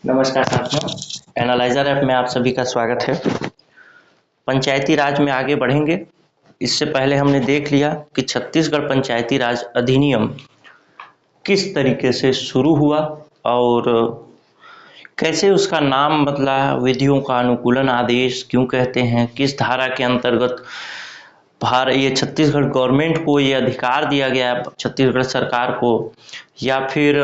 नमस्कार साथियों, analyser app में आप सभी का स्वागत है। पंचायती राज में आगे बढ़ेंगे। इससे पहले हमने देख लिया कि छत्तीसगढ़ पंचायती राज अधिनियम किस तरीके से शुरू हुआ और कैसे उसका नाम बदला, विधियों का अनुकूलन आदेश क्यों कहते हैं, किस धारा के अंतर्गत ये छत्तीसगढ़ गवर्नमेंट को ये अधिकार दिया गया, छत्तीसगढ़ सरकार को, या फिर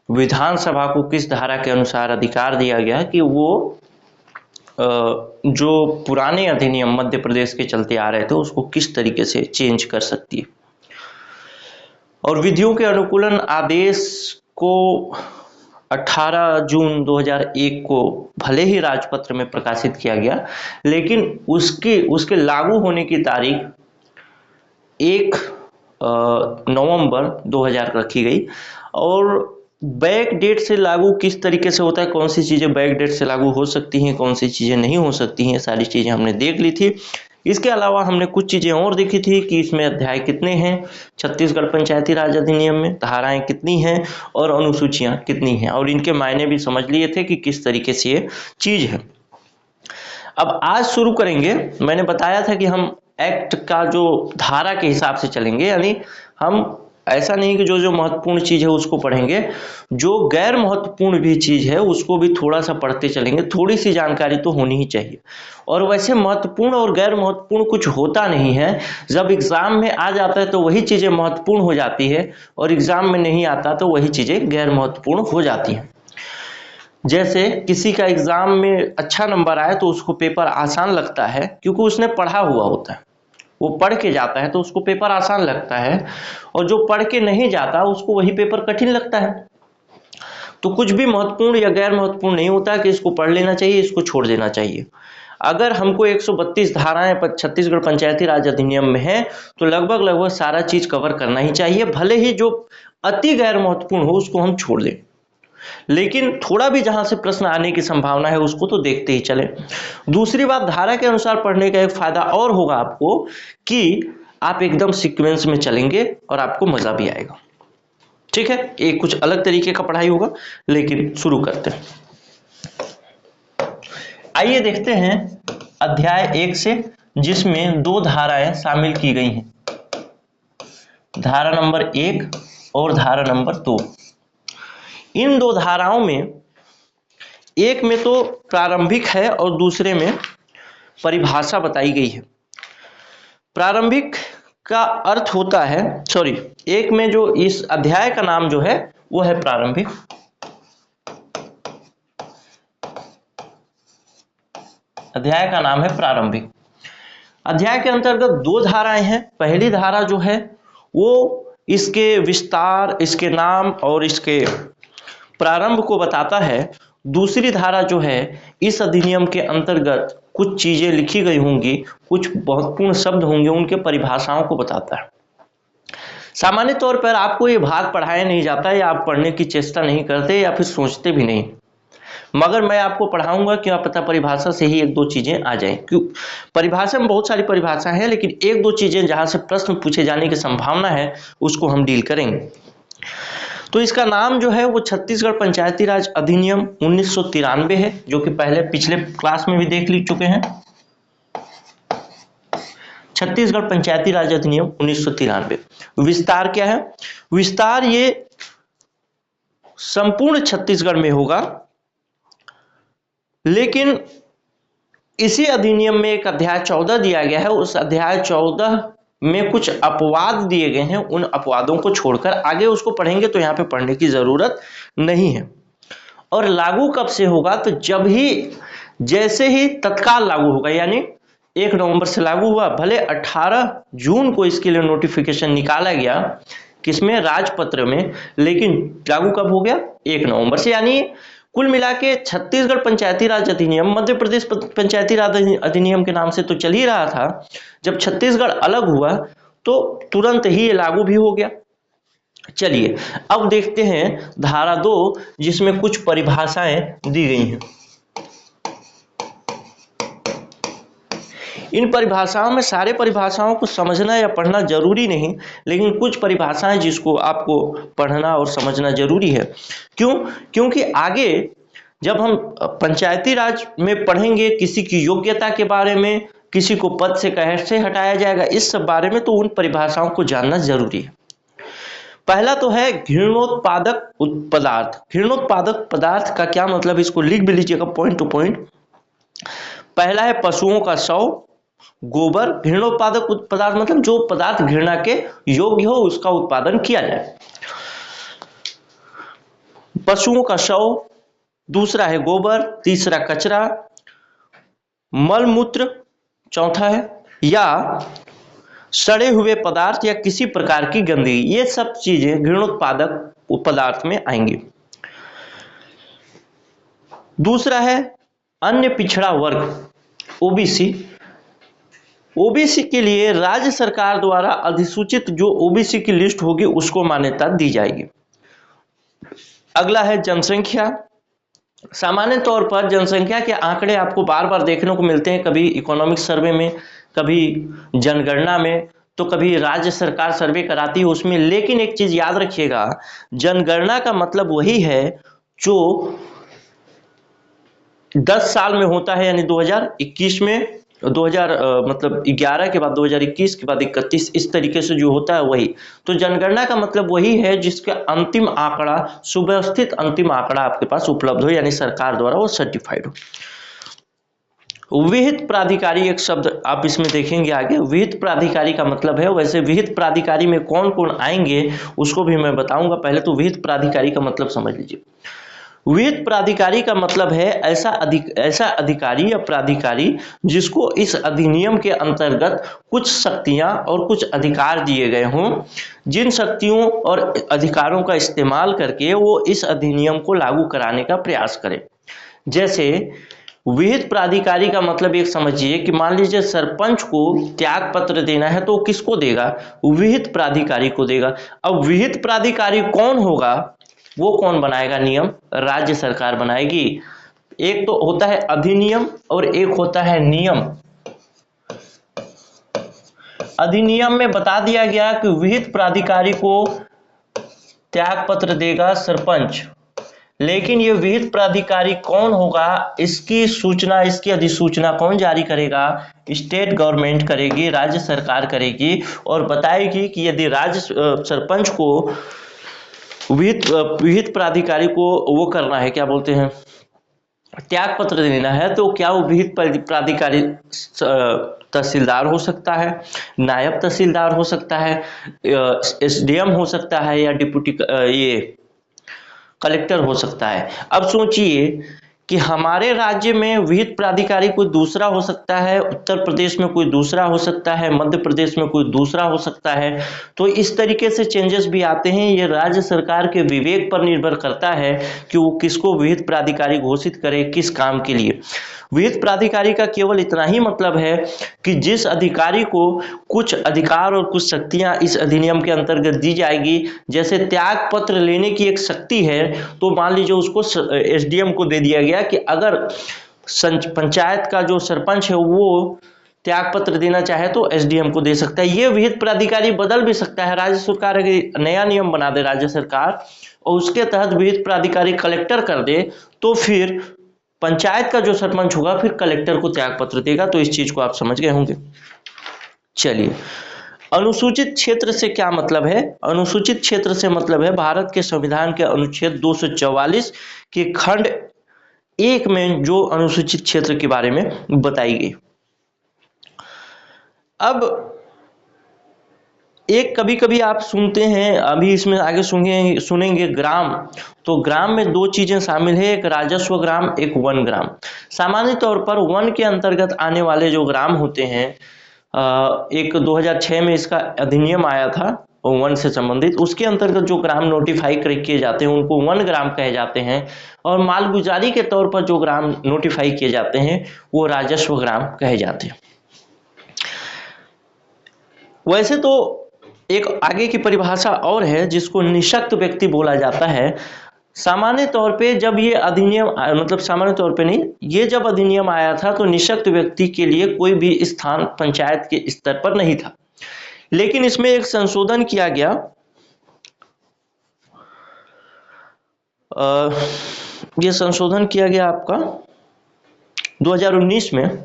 विधानसभा को किस धारा के अनुसार अधिकार दिया गया कि वो जो पुराने अधिनियम मध्य प्रदेश के चलते आ रहे थे उसको किस तरीके से चेंज कर सकती है। और विधियों के अनुकूलन आदेश को 18 जून 2001 को भले ही राजपत्र में प्रकाशित किया गया, लेकिन उसके लागू होने की तारीख 1 नवंबर 2000 रखी गई। और बैक डेट से लागू किस तरीके से होता है, कौन सी चीज़ें बैक डेट से लागू हो सकती हैं, कौन सी चीज़ें नहीं हो सकती हैं, सारी चीज़ें हमने देख ली थी। इसके अलावा हमने कुछ चीज़ें और देखी थी कि इसमें अध्याय कितने हैं छत्तीसगढ़ पंचायती राज अधिनियम में, धाराएं कितनी हैं और अनुसूचियां कितनी हैं, और इनके मायने भी समझ लिए थे कि किस तरीके से ये चीज़ है। अब आज शुरू करेंगे। मैंने बताया था कि हम एक्ट का जो धारा के हिसाब से चलेंगे, यानी हम ऐसा नहीं कि जो जो महत्वपूर्ण चीज़ है उसको पढ़ेंगे, जो गैर महत्वपूर्ण भी चीज़ है उसको भी थोड़ा सा पढ़ते चलेंगे। थोड़ी सी जानकारी तो होनी ही चाहिए। और वैसे महत्वपूर्ण और गैर महत्वपूर्ण कुछ होता नहीं है। जब एग्जाम में आ जाता है तो वही चीज़ें महत्वपूर्ण हो जाती है, और एग्जाम में नहीं आता तो वही चीज़ें गैर महत्वपूर्ण हो जाती हैं। जैसे किसी का एग्जाम में अच्छा नंबर आए तो उसको पेपर आसान लगता है क्योंकि उसने पढ़ा हुआ होता है। वो पढ़ के जाता है तो उसको पेपर आसान लगता है, और जो पढ़ के नहीं जाता उसको वही पेपर कठिन लगता है। तो कुछ भी महत्वपूर्ण या गैर महत्वपूर्ण नहीं होता कि इसको पढ़ लेना चाहिए, इसको छोड़ देना चाहिए। अगर हमको 132 धाराएं छत्तीसगढ़ पंचायती राज अधिनियम में है तो लगभग सारा चीज कवर करना ही चाहिए, भले ही जो अति गैर महत्वपूर्ण हो उसको हम छोड़ दें, लेकिन थोड़ा भी जहां से प्रश्न आने की संभावना है उसको तो देखते ही चले। दूसरी बात, धारा के अनुसार पढ़ने का एक फायदा और होगा आपको कि आप एकदम सीक्वेंस में चलेंगे और आपको मजा भी आएगा। ठीक है, एक कुछ अलग तरीके का पढ़ाई होगा, लेकिन शुरू करते हैं। आइए देखते हैं अध्याय 1 से, जिसमें 2 धाराएं शामिल की गई हैं, धारा नंबर 1 और धारा नंबर 2। इन 2 धाराओं में एक में तो प्रारंभिक है और दूसरे में परिभाषा बताई गई है। प्रारंभिक का अर्थ होता है, एक में जो इस अध्याय का नाम जो है वो है प्रारंभिक। अध्याय का नाम है प्रारंभिक। अध्याय के अंतर्गत 2 धाराएं हैं। पहली धारा जो है वो इसके विस्तार, इसके नाम और इसके प्रारंभ को बताता है। दूसरी धारा जो है इस अधिनियम के अंतर्गत कुछ चीजें लिखी गई होंगी, कुछ महत्वपूर्ण शब्द होंगे, उनके परिभाषाओं को बताता है। सामान्य तौर पर आपको ये भाग पढ़ाया नहीं जाता है, या आप पढ़ने की चेष्टा नहीं करते या फिर सोचते भी नहीं, मगर मैं आपको पढ़ाऊंगा, क्या पता परिभाषा से ही 1-2 चीजें आ जाएं। क्यों, परिभाषा में बहुत सारी परिभाषा है, लेकिन 1-2 चीजें जहां से प्रश्न पूछे जाने की संभावना है उसको हम डील करेंगे। तो इसका नाम जो है वो छत्तीसगढ़ पंचायती राज अधिनियम 1993 है, जो कि पहले पिछले क्लास में भी देख चुके हैं। छत्तीसगढ़ पंचायती राज अधिनियम 1993। विस्तार क्या है? विस्तार ये संपूर्ण छत्तीसगढ़ में होगा, लेकिन इसी अधिनियम में एक अध्याय 14 दिया गया है। उस अध्याय 14 में कुछ अपवाद दिए गए हैं, उन अपवादों को छोड़कर आगे उसको पढ़ेंगे तो यहाँ पे पढ़ने की जरूरत नहीं है। और लागू कब से होगा? तो जैसे ही तत्काल लागू होगा, यानी 1 नवंबर से लागू हुआ। भले 18 जून को इसके लिए नोटिफिकेशन निकाला गया, किसमें? राजपत्र में, लेकिन लागू कब हो गया? 1 नवंबर से। यानी कुल मिला के छत्तीसगढ़ पंचायती राज अधिनियम मध्य प्रदेश पंचायती राज अधिनियम के नाम से तो चल ही रहा था। जब छत्तीसगढ़ अलग हुआ तो तुरंत ही ये लागू भी हो गया। चलिए अब देखते हैं धारा 2, जिसमें कुछ परिभाषाएं दी गई हैं। इन परिभाषाओं में सारे परिभाषाओं को समझना या पढ़ना जरूरी नहीं, लेकिन कुछ परिभाषाएं जिसको आपको पढ़ना और समझना जरूरी है। क्यों? क्योंकि आगे जब हम पंचायती राज में पढ़ेंगे किसी की योग्यता के बारे में, किसी को पद से कैसे हटाया जाएगा, इस सब बारे में, तो उन परिभाषाओं को जानना जरूरी है। पहला तो है घृणोत्पादक पदार्थ। घृणोत्पादक पदार्थ का क्या मतलब, इसको लिख भी लीजिएगा पॉइंट टू पॉइंट। पहला है पशुओं का शव, गोबर। घृणोत्पादक पदार्थ मतलब जो पदार्थ घृणा के योग्य हो उसका उत्पादन किया जाए, पशुओं का शव। दूसरा है गोबर, तीसरा कचरा, मलमूत्र चौथा है, या सड़े हुए पदार्थ या किसी प्रकार की गंदगी। ये सब चीजें घृणोत्पादक पदार्थ में आएंगी। दूसरा है अन्य पिछड़ा वर्ग, ओबीसी। ओबीसी के लिए राज्य सरकार द्वारा अधिसूचित जो ओबीसी की लिस्ट होगी उसको मान्यता दी जाएगी। अगला है जनसंख्या। सामान्य तौर पर जनसंख्या के आंकड़े आपको बार बार देखने को मिलते हैं, कभी इकोनॉमिक सर्वे में, कभी जनगणना में, तो कभी राज्य सरकार सर्वे कराती है उसमें। लेकिन एक चीज याद रखिएगा, जनगणना का मतलब वही है जो 10 साल में होता है, यानी 2021 में 2011 के बाद 2021 के बाद 31, इस तरीके से जो होता है वही। तो जनगणना का मतलब वही है जिसका अंतिम आंकड़ा, सुव्यवस्थित अंतिम आंकड़ा आपके पास उपलब्ध हो, यानी सरकार द्वारा वो सर्टिफाइड हो। विहित प्राधिकारी एक शब्द आप इसमें देखेंगे आगे। विहित प्राधिकारी का मतलब है, वैसे विहित प्राधिकारी में कौन कौन आएंगे उसको भी मैं बताऊंगा, पहले तो विहित प्राधिकारी का मतलब समझ लीजिए। विहित प्राधिकारी का मतलब है ऐसा अधिकारी या प्राधिकारी जिसको इस अधिनियम के अंतर्गत कुछ शक्तियां और कुछ अधिकार दिए गए हों, जिन शक्तियों और अधिकारों का इस्तेमाल करके वो इस अधिनियम को लागू कराने का प्रयास करे। जैसे विहित प्राधिकारी का मतलब एक समझिए कि मान लीजिए सरपंच को त्याग पत्र देना है तो किसको देगा? विहित प्राधिकारी को देगा। अब विहित प्राधिकारी कौन होगा, वो कौन बनाएगा नियम? राज्य सरकार बनाएगी। एक तो होता है अधिनियम और एक होता है नियम। अधिनियम में बता दिया गया कि विहित प्राधिकारी को त्याग पत्र देगा सरपंच, लेकिन ये विहित प्राधिकारी कौन होगा, इसकी सूचना, इसकी अधिसूचना कौन जारी करेगा? स्टेट गवर्नमेंट करेगी, राज्य सरकार करेगी, और बताएगी कि यदि राज्य सरपंच को विहित प्राधिकारी को वो करना है, क्या बोलते हैं, त्याग पत्र देना है, तो क्या वो विहित प्राधिकारी तहसीलदार हो सकता है, नायब तहसीलदार हो सकता है, एसडीएम हो सकता है, या डिप्टी ये कलेक्टर हो सकता है। अब सोचिए कि हमारे राज्य में विहित प्राधिकारी कोई दूसरा हो सकता है, उत्तर प्रदेश में कोई दूसरा हो सकता है, मध्य प्रदेश में कोई दूसरा हो सकता है। तो इस तरीके से चेंजेस भी आते हैं। ये राज्य सरकार के विवेक पर निर्भर करता है कि वो किसको विहित प्राधिकारी घोषित करे, किस काम के लिए। विहित प्राधिकारी का केवल इतना ही मतलब है कि जिस अधिकारी को कुछ अधिकार और कुछ शक्तियां इस अधिनियम के अंतर्गत दी जाएगी, जैसे त्याग पत्र लेने की एक शक्ति है, तो मान लीजिए उसको एसडीएम को दे दिया गया कि अगर पंचायत का जो सरपंच है वो त्याग पत्र देना चाहे तो एसडीएम को दे सकता है। ये विहित प्राधिकारी बदल भी सकता है। राज्य सरकार अगर नया नियम बना दे राज्य सरकार और उसके तहत विहित प्राधिकारी कलेक्टर कर दे, तो फिर पंचायत का जो सरपंच होगा फिर कलेक्टर को त्याग पत्र देगा। तो इस चीज को आप समझ गए होंगे। चलिए, अनुसूचित क्षेत्र से क्या मतलब है? अनुसूचित क्षेत्र से मतलब है भारत के संविधान के अनुच्छेद 244 के खंड 1 में जो अनुसूचित क्षेत्र के बारे में बताई गई। अब एक कभी कभी आप सुनते हैं, अभी इसमें आगे सुनेंगे ग्राम। तो ग्राम में दो चीजें शामिल है, एक राजस्व ग्राम, एक वन ग्राम। सामान्य तौर पर वन के अंतर्गत आने वाले जो ग्राम होते हैं, एक 2006 में इसका अधिनियम आया था वन से संबंधित, उसके अंतर्गत जो ग्राम नोटिफाई किए जाते हैं उनको वन ग्राम कहे जाते हैं, और मालगुजारी के तौर पर जो ग्राम नोटिफाई किए जाते हैं वो राजस्व ग्राम कहे जाते हैं। वैसे तो एक आगे की परिभाषा और है जिसको निःशक्त व्यक्ति बोला जाता है। सामान्य तौर पे जब ये अधिनियम मतलब सामान्य तौर पे नहीं, ये जब अधिनियम आया था तो निःशक्त व्यक्ति के लिए कोई भी स्थान पंचायत के स्तर पर नहीं था, लेकिन इसमें एक संशोधन किया गया। ये संशोधन किया गया आपका 2019 में,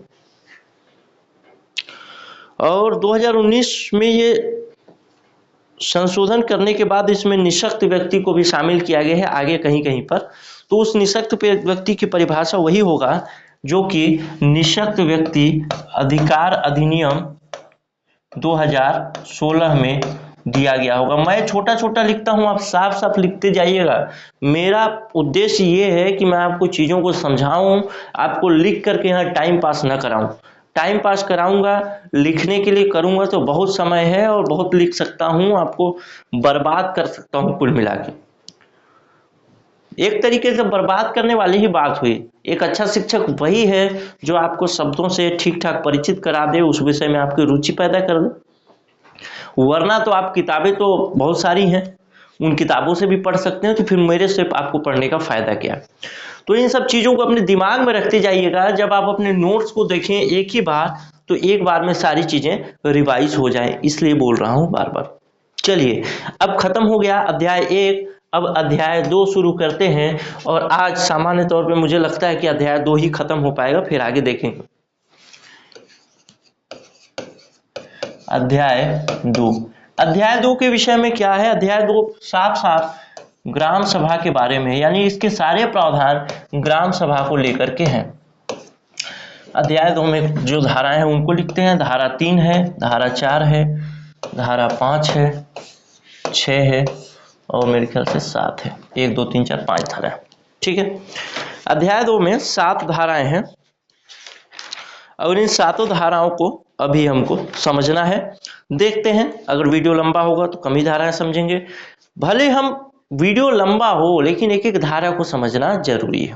और 2019 में ये संशोधन करने के बाद इसमें निःशक्त व्यक्ति को भी शामिल किया गया है आगे कहीं कहीं पर। तो उस निःशक्त व्यक्ति की परिभाषा वही होगा जो कि निःशक्त व्यक्ति अधिकार अधिनियम 2016 में दिया गया होगा। मैं छोटा छोटा लिखता हूं, आप साफ साफ लिखते जाइएगा। मेरा उद्देश्य ये है कि मैं आपको चीज़ों को समझाऊं, आपको लिख करके यहाँ टाइम पास न कराऊं। टाइम पास कराऊंगा, लिखने के लिए करूंगा तो बहुत समय है और बहुत लिख सकता हूं, आपको बर्बाद कर सकता हूं कुल मिला के। एक तरीके से बर्बाद करने वाली ही बात हुई। एक अच्छा शिक्षक वही है जो आपको शब्दों से ठीक ठाक परिचित करा दे, उस विषय में आपकी रुचि पैदा कर दे। वरना तो आप किताबें तो बहुत सारी हैं, उन किताबों से भी पढ़ सकते हैं, तो फिर मेरे से आपको पढ़ने का फायदा क्या। तो इन सब चीज़ों को अपने दिमाग में रखते जाइएगा। जब आप अपने नोट्स को देखें एक ही बार, तो एक बार में सारी चीज़ें रिवाइज हो जाएं, इसलिए बोल रहा हूं बार बार। चलिए, अब खत्म हो गया अध्याय 1, अब अध्याय 2 शुरू करते हैं। और आज सामान्य तौर पे मुझे लगता है कि अध्याय 2 ही खत्म हो पाएगा, फिर आगे देखेंगे। अध्याय 2, अध्याय 2 के विषय में क्या है? अध्याय 2 साफ साफ ग्राम सभा के बारे में, यानी इसके सारे प्रावधान ग्राम सभा को लेकर के हैं। अध्याय 2 में जो धाराएं हैं उनको लिखते हैं। धारा 3 है, धारा 4 है, धारा 5 है, 6 है और मेरे ख्याल से 7 है। 1 2 3 4 5 धाराएं, ठीक है। अध्याय 2 में 7 धाराएं हैं और इन 7 धाराओं को अभी हमको समझना है। देखते हैं, अगर वीडियो लंबा होगा तो कम ही धाराएं समझेंगे। भले हम वीडियो लंबा हो, लेकिन एक एक धारा को समझना जरूरी है।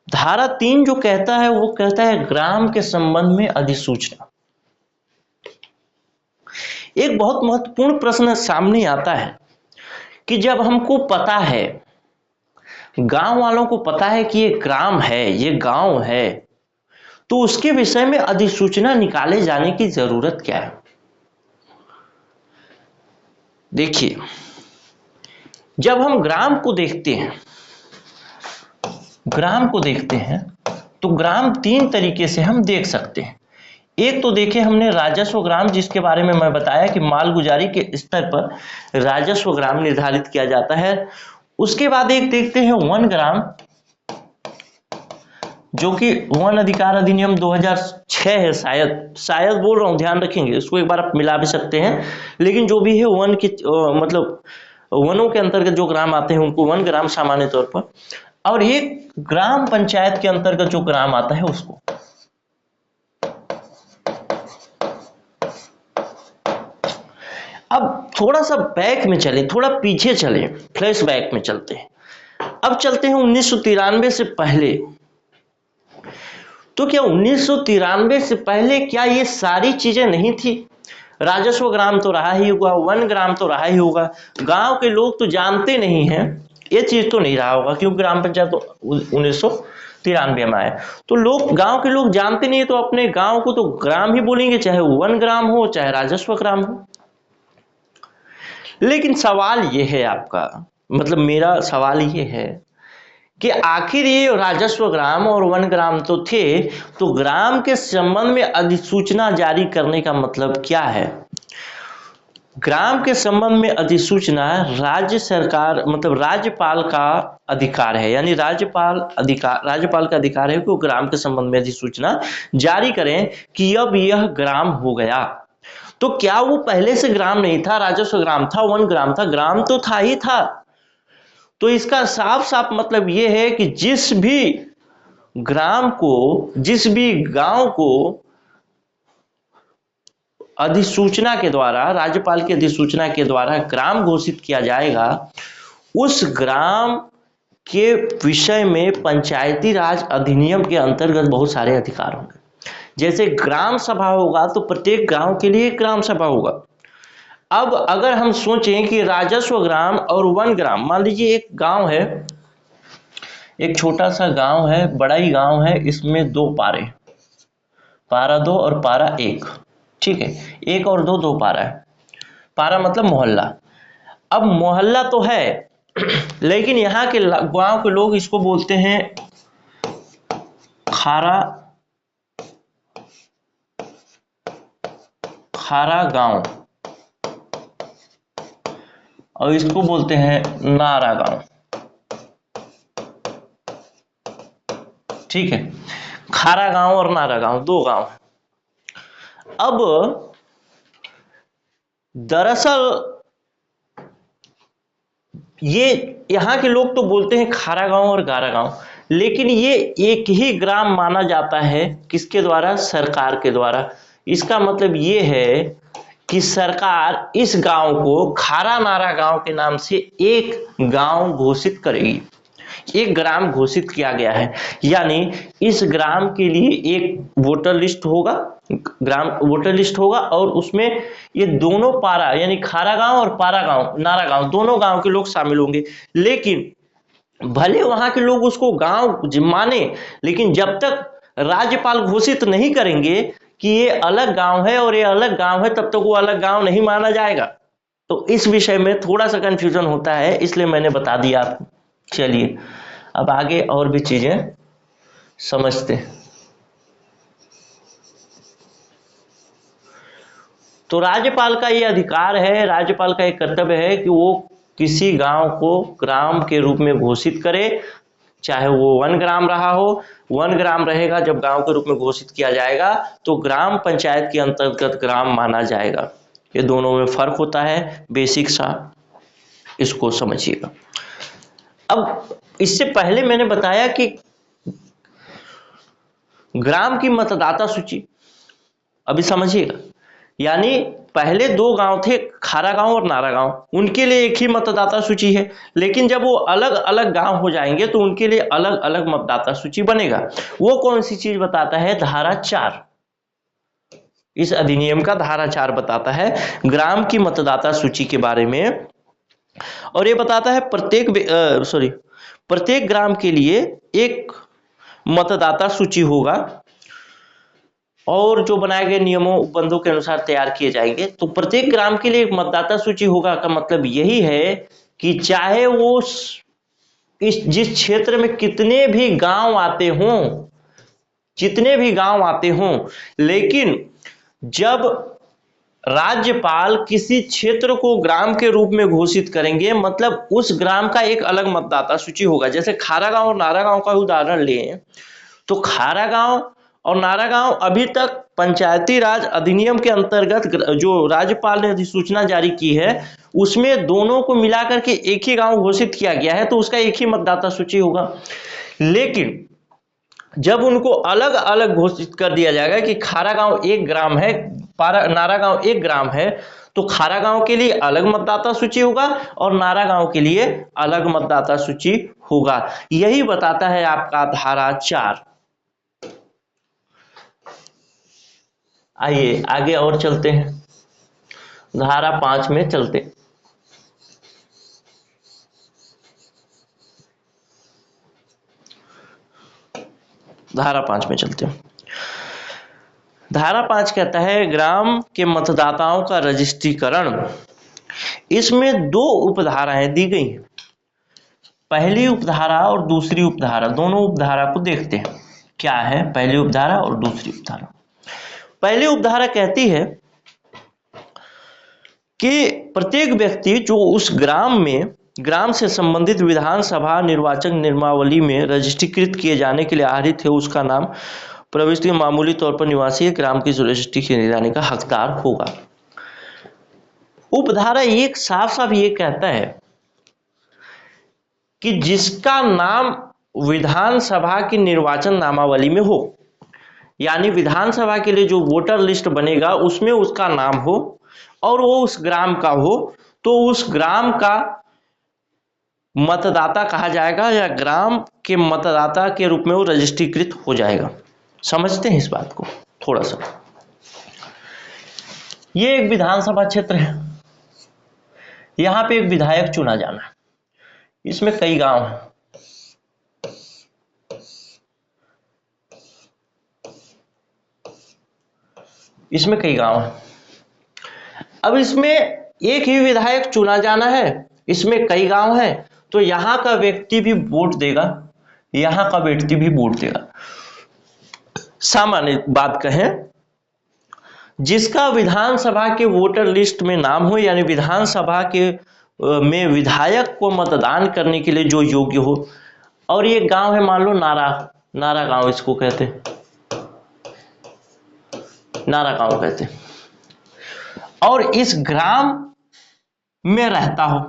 धारा 3 जो कहता है वो कहता है ग्राम के संबंध में अधिसूचना। एक बहुत महत्वपूर्ण प्रश्न सामने आता है कि जब हमको पता है, गांव वालों को पता है कि ये ग्राम है, ये गांव है, तो उसके विषय में अधिसूचना निकाले जाने की जरूरत क्या है? देखिए, जब हम ग्राम को देखते हैं, तो ग्राम 3 तरीके से हम देख सकते हैं। एक तो देखे हमने राजस्व ग्राम, जिसके बारे में मैं बताया कि मालगुजारी के स्तर पर राजस्व ग्राम निर्धारित किया जाता है। उसके बाद एक देखते हैं वन ग्राम, जो कि वन अधिकार अधिनियम 2006 है, शायद बोल रहा हूं, ध्यान रखेंगे, इसको एक बार आप मिला भी सकते हैं। लेकिन जो भी है वन की मतलब वनों के अंतर्गत जो ग्राम आते हैं उनको वन ग्राम सामान्य तौर पर, और एक ग्राम पंचायत के अंतर्गत जो ग्राम आता है उसको। अब थोड़ा सा बैक में चले, थोड़ा पीछे चले, फ्लैश बैक में चलते हैं। अब चलते हैं 1993 से पहले। तो क्या 1993 से पहले क्या ये सारी चीजें नहीं थी? राजस्व ग्राम तो रहा ही होगा, वन ग्राम तो रहा ही होगा। गांव के लोग तो जानते नहीं हैं, ये चीज तो नहीं रहा होगा, क्योंकि ग्राम पंचायत तो 1993 में आया। तो लोग, गांव के लोग जानते नहीं है, तो अपने गांव को तो ग्राम ही बोलेंगे, चाहे वन ग्राम हो चाहे राजस्व ग्राम हो। लेकिन सवाल ये है आपका, मतलब मेरा सवाल ये है कि आखिर ये राजस्व ग्राम और वन ग्राम तो थे, तो ग्राम के संबंध में अधिसूचना जारी करने का मतलब क्या है? ग्राम के संबंध में अधिसूचना राज्य सरकार, मतलब राज्यपाल का अधिकार है। यानी राज्यपाल का अधिकार है कि वो ग्राम के संबंध में अधिसूचना जारी करें कि अब यह ग्राम हो गया। तो क्या वो पहले से ग्राम नहीं था? राजस्व ग्राम था, वन ग्राम था, ग्राम तो था ही था। तो इसका साफ साफ मतलब यह है कि जिस भी ग्राम को, जिस भी गांव को अधिसूचना के द्वारा, राज्यपाल की अधिसूचना के द्वारा ग्राम घोषित किया जाएगा, उस ग्राम के विषय में पंचायती राज अधिनियम के अंतर्गत बहुत सारे अधिकार होंगे। जैसे ग्राम सभा होगा तो प्रत्येक गांव के लिए ग्राम सभा होगा। अब अगर हम सोचें कि राजस्व ग्राम और वन ग्राम, मान लीजिए एक गांव है, एक छोटा सा गांव है, बड़ा ही गांव है, इसमें दो पारे, पारा 2 और पारा 1, ठीक है, 1 और 2 दो पारा है, पारा मतलब मोहल्ला। अब मोहल्ला तो है लेकिन यहाँ के गांव के लोग इसको बोलते हैं खारा, खारा गांव, और इसको बोलते हैं नारा गांव, ठीक है, खारा गांव और नारा गांव दो गांव। अब दरअसल ये यहाँ के लोग तो बोलते हैं खारा गांव और गारा गांव, लेकिन ये एक ही ग्राम माना जाता है, किसके द्वारा? सरकार के द्वारा। इसका मतलब ये है कि सरकार इस गांव को खारा नारा गांव के नाम से एक गांव घोषित करेगी, एक ग्राम घोषित किया गया है। यानी इस ग्राम के लिए एक वोटर लिस्ट होगा, ग्राम वोटर लिस्ट होगा, और उसमें ये दोनों पारा यानी खारा गांव और पारा गांव, नारा गांव, दोनों गांव के लोग शामिल होंगे। लेकिन भले वहां के लोग उसको गांव माने, लेकिन जब तक राज्यपाल घोषित नहीं करेंगे कि ये अलग गांव है और ये अलग गांव है, तब तक वो अलग गांव नहीं माना जाएगा। तो इस विषय में थोड़ा सा कंफ्यूजन होता है, इसलिए मैंने बता दिया आपको। चलिए अब आगे और भी चीजें समझते हैं। तो राज्यपाल का ये अधिकार है, राज्यपाल का एक कर्तव्य है कि वो किसी गांव को ग्राम के रूप में घोषित करे, चाहे वो वन ग्राम रहा हो। वन ग्राम रहेगा जब गांव के रूप में घोषित किया जाएगा तो ग्राम पंचायत के अंतर्गत ग्राम माना जाएगा। ये दोनों में फर्क होता है, बेसिक सा इसको समझिएगा। अब इससे पहले मैंने बताया कि ग्राम की मतदाता सूची, अभी समझिएगा, यानी पहले दो गांव थे, खारा गांव और नारा गांव, उनके लिए एक ही मतदाता सूची है, लेकिन जब वो अलग अलग गांव हो जाएंगे तो उनके लिए अलग अलग मतदाता सूची बनेगा। वो कौन सी चीज बताता है? धारा 4, इस अधिनियम का धारा 4 बताता है ग्राम की मतदाता सूची के बारे में, और ये बताता है प्रत्येक ग्राम के लिए एक मतदाता सूची होगा, और जो बनाए गए नियमों उपबंधों के अनुसार तैयार किए जाएंगे। तो प्रत्येक ग्राम के लिए एक मतदाता सूची होगा का मतलब यही है कि चाहे वो जिस क्षेत्र में कितने भी गांव आते हों, जितने भी गांव आते हों, लेकिन जब राज्यपाल किसी क्षेत्र को ग्राम के रूप में घोषित करेंगे, मतलब उस ग्राम का एक अलग मतदाता सूची होगा। जैसे खारा गांव और नारा गांव का उदाहरण लें तो खारा गांव और नारा गांव अभी तक पंचायती राज अधिनियम के अंतर्गत जो राज्यपाल ने अधिसूचना जारी की है उसमें दोनों को मिलाकर के एक ही गांव घोषित किया गया है, तो उसका एक ही मतदाता सूची होगा। लेकिन जब उनको अलग अलग घोषित कर दिया जाएगा कि खारा गांव एक ग्राम है, नारा गांव एक ग्राम है, तो खारा गांव के लिए अलग मतदाता सूची होगा और नारा गांव के लिए अलग मतदाता सूची होगा। यही बताता है आपका धारा 4। आइए आगे और चलते हैं, धारा 5 में चलते हैं। धारा 5 में चलते हैं। धारा 5 कहता है ग्राम के मतदाताओं का रजिस्ट्रीकरण। इसमें दो उपधाराएं दी गई हैं, पहली उपधारा और दूसरी उपधारा। दोनों उपधारा को देखते हैं क्या है पहली उपधारा और दूसरी उपधारा। पहली उपधारा कहती है कि प्रत्येक व्यक्ति जो उस ग्राम से संबंधित विधानसभा निर्वाचन नियमावली में रजिस्ट्रीकृत किए जाने के लिए आहरित है, उसका नाम प्रविष्टि मामूली तौर पर निवासी ग्राम की रजिस्ट्री किए जाने का हकदार होगा। उपधारा एक साफ साफ ये कहता है कि जिसका नाम विधानसभा की निर्वाचन नामावली में हो, यानी विधानसभा के लिए जो वोटर लिस्ट बनेगा उसमें उसका नाम हो और वो उस ग्राम का हो, तो उस ग्राम का मतदाता कहा जाएगा या ग्राम के मतदाता के रूप में वो रजिस्ट्रीकृत हो जाएगा। समझते हैं इस बात को थोड़ा सा। ये एक विधानसभा क्षेत्र है, यहाँ पे एक विधायक चुना जाना है, इसमें कई गांव हैं, इसमें कई गांव हैं। अब इसमें एक ही विधायक चुना जाना है, इसमें कई गांव हैं, तो यहाँ का व्यक्ति भी वोट देगा, यहाँ का व्यक्ति भी वोट देगा। सामान्य बात कहें, जिसका विधानसभा के वोटर लिस्ट में नाम हो, यानी विधानसभा के में विधायक को मतदान करने के लिए जो योग्य हो, और ये गांव है मान लो नारा गांव, इसको कहते हैं नारा गांव कहते हैं, और इस ग्राम में रहता हो,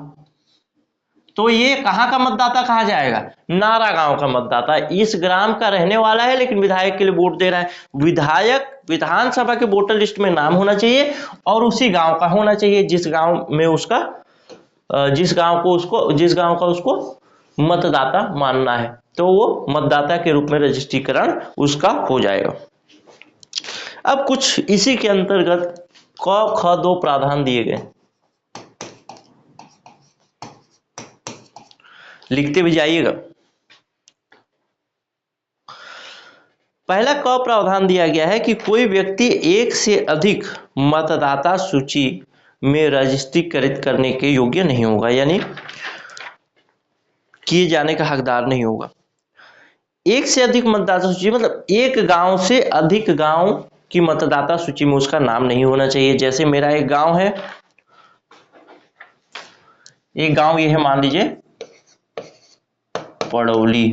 तो ये कहां का मतदाता कहा जाएगा? नारा गांव का मतदाता। इस ग्राम का रहने वाला है लेकिन विधायक के लिए वोट दे रहा है। विधायक विधानसभा के वोटर लिस्ट में नाम होना चाहिए और उसी गांव का होना चाहिए जिस गांव में उसका जिस गांव का उसको मतदाता मानना है, तो वो मतदाता के रूप में रजिस्ट्रीकरण उसका हो जाएगा। अब कुछ इसी के अंतर्गत क ख दो प्रावधान दिए गए, लिखते भी जाइएगा। पहला क प्रावधान दिया गया है कि कोई व्यक्ति एक से अधिक मतदाता सूची में रजिस्ट्रीकृत करने के योग्य नहीं होगा, यानी किए जाने का हकदार नहीं होगा। एक से अधिक मतदाता सूची मतलब एक गांव से अधिक गांव की मतदाता सूची में उसका नाम नहीं होना चाहिए। जैसे मेरा एक गांव है, एक गांव ये है, मान लीजिए पड़ौली,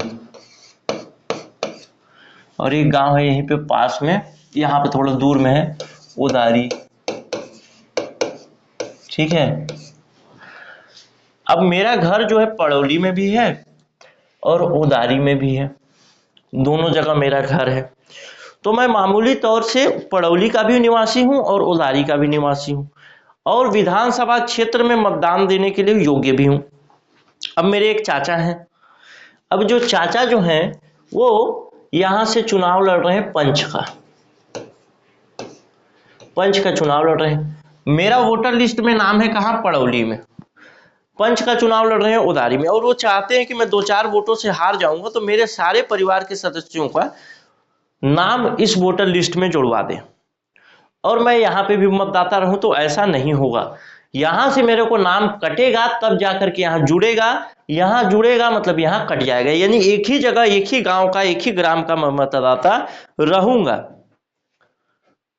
और एक गांव है यहीं पे पास में, यहाँ पे थोड़ा दूर में है उदारी, ठीक है। अब मेरा घर जो है पड़ौली में भी है और उदारी में भी है, दोनों जगह मेरा घर है, तो मैं मामूली तौर से पड़ौली का भी निवासी हूं और उदारी का भी निवासी हूं, और विधानसभा क्षेत्र में मतदान देने के लिए योग्य भी हूं। अब मेरे एक चाचा हैं, अब जो चाचा जो हैं वो यहां से चुनाव लड़ रहे हैं, पंच का चुनाव लड़ रहे हैं। मेरा वोटर लिस्ट में नाम है कहां? पड़ौली में। पंच का चुनाव लड़ रहे हैं उदारी में, और वो चाहते हैं कि मैं 2-4 वोटों से हार जाऊंगा तो मेरे सारे परिवार के सदस्यों का नाम इस वोटर लिस्ट में जुड़वा दें और मैं यहाँ पे भी मतदाता रहूं। तो ऐसा नहीं होगा, यहां से मेरे को नाम कटेगा तब जाकर के यहाँ जुड़ेगा, यहाँ जुड़ेगा मतलब यहाँ कट जाएगा, यानी एक ही जगह एक ही गांव का एक ही ग्राम का मतदाता रहूंगा।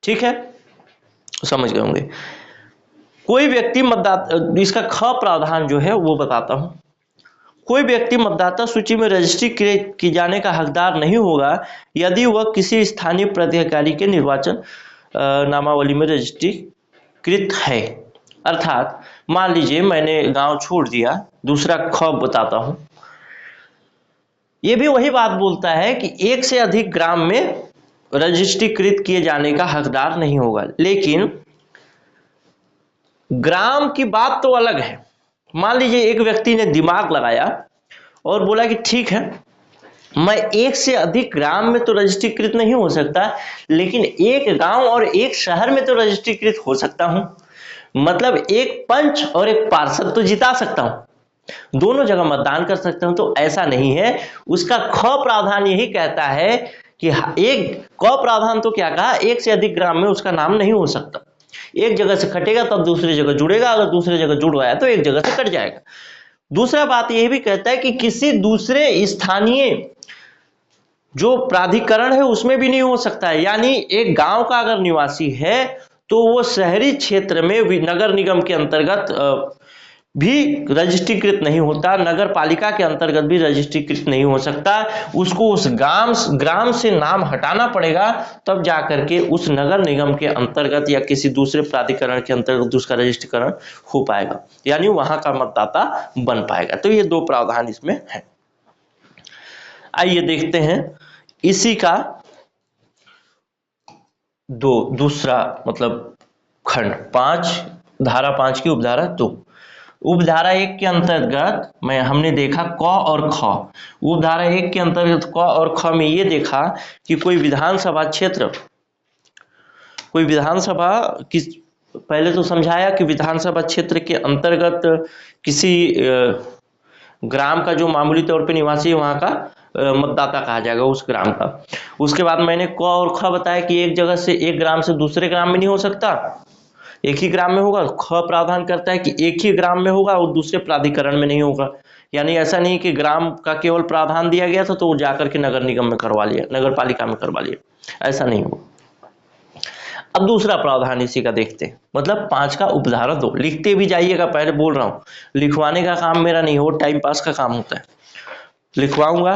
ठीक है, समझ गए होंगे। कोई व्यक्ति मतदाता, इसका ख प्रावधान जो है वो बताता हूं। कोई व्यक्ति मतदाता सूची में रजिस्ट्री किए जाने का हकदार नहीं होगा यदि वह किसी स्थानीय प्राधिकारी के निर्वाचन नामावली में रजिस्ट्रीकृत है। अर्थात मान लीजिए मैंने गांव छोड़ दिया, दूसरा ख बताता हूं, यह भी वही बात बोलता है कि एक से अधिक ग्राम में रजिस्ट्रीकृत किए जाने का हकदार नहीं होगा, लेकिन ग्राम की बात तो अलग है। मान लीजिए एक व्यक्ति ने दिमाग लगाया और बोला कि ठीक है, मैं एक से अधिक ग्राम में तो रजिस्ट्रीकृत नहीं हो सकता, लेकिन एक गांव और एक शहर में तो रजिस्ट्रीकृत हो सकता हूं, मतलब एक पंच और एक पार्षद तो जिता सकता हूं, दोनों जगह मतदान कर सकता हूं। तो ऐसा नहीं है, उसका ख प्रावधान यही कहता है कि एक क प्रावधान तो क्या कहा, एक से अधिक ग्राम में उसका नाम नहीं हो सकता, एक जगह से कटेगा तब दूसरी जगह जुड़ेगा, अगर दूसरी जगह जुड़ गया तो एक जगह से कट जाएगा। दूसरा बात यह भी कहता है कि किसी दूसरे स्थानीय जो प्राधिकरण है उसमें भी नहीं हो सकता है, यानी एक गांव का अगर निवासी है तो वो शहरी क्षेत्र में नगर निगम के अंतर्गत भी रजिस्ट्रीकृत नहीं होता, नगर पालिका के अंतर्गत भी रजिस्ट्रीकृत नहीं हो सकता, उसको उस ग्राम से नाम हटाना पड़ेगा, तब जाकर के उस नगर निगम के अंतर्गत या किसी दूसरे प्राधिकरण के अंतर्गत उसका रजिस्ट्रीकरण हो पाएगा, यानी वहां का मतदाता बन पाएगा। तो ये दो प्रावधान इसमें है। आइए देखते हैं इसी का दूसरा मतलब खंड 5, धारा 5 की उपधारा 2। उपधारा 1 के अंतर्गत हमने देखा क और ख। उपधारा 1 के अंतर्गत क और ख में ये देखा कि कोई विधानसभा पहले तो समझाया कि विधानसभा क्षेत्र के अंतर्गत किसी ग्राम का जो मामूली तौर पे निवासी है वहाँ का मतदाता कहा जाएगा उस ग्राम का। उसके बाद मैंने क और ख बताया कि एक जगह से, एक ग्राम से दूसरे ग्राम में नहीं हो सकता, एक ही ग्राम में होगा। ख प्रावधान करता है कि एक ही ग्राम में होगा और दूसरे प्राधिकरण में नहीं होगा। यानी ऐसा नहीं कि ग्राम का केवल प्रावधान दिया गया था तो वो जाकर के नगर निगम में करवा लिया, नगर पालिका में करवा लिया, ऐसा नहीं होगा। अब दूसरा प्रावधान इसी का देखते हैं, मतलब 5 का उपधारा 2। लिखते भी जाइएगा, पहले बोल रहा हूँ, लिखवाने का काम मेरा नहीं हो, टाइम पास का काम होता है। लिखवाऊंगा,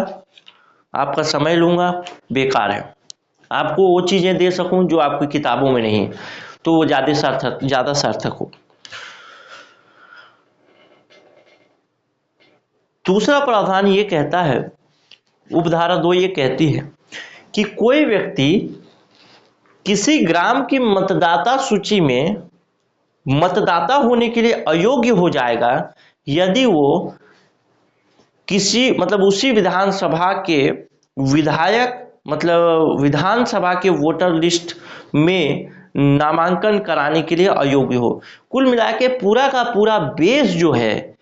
आपका समय लूंगा, बेकार है। आपको वो चीजें दे सकूं जो आपकी किताबों में नहीं है, तो वो ज्यादा सार्थक हो। दूसरा प्रावधान ये कहता है, उपधारा 2 ये कहती है कि कोई व्यक्ति किसी ग्राम की मतदाता सूची में मतदाता होने के लिए अयोग्य हो जाएगा यदि वो किसी, मतलब उसी विधानसभा के विधायक, मतलब विधानसभा के वोटर लिस्ट में नामांकन कराने के लिए अयोग्य हो। कुल मिला के पूरा का पूरा बेस जो है,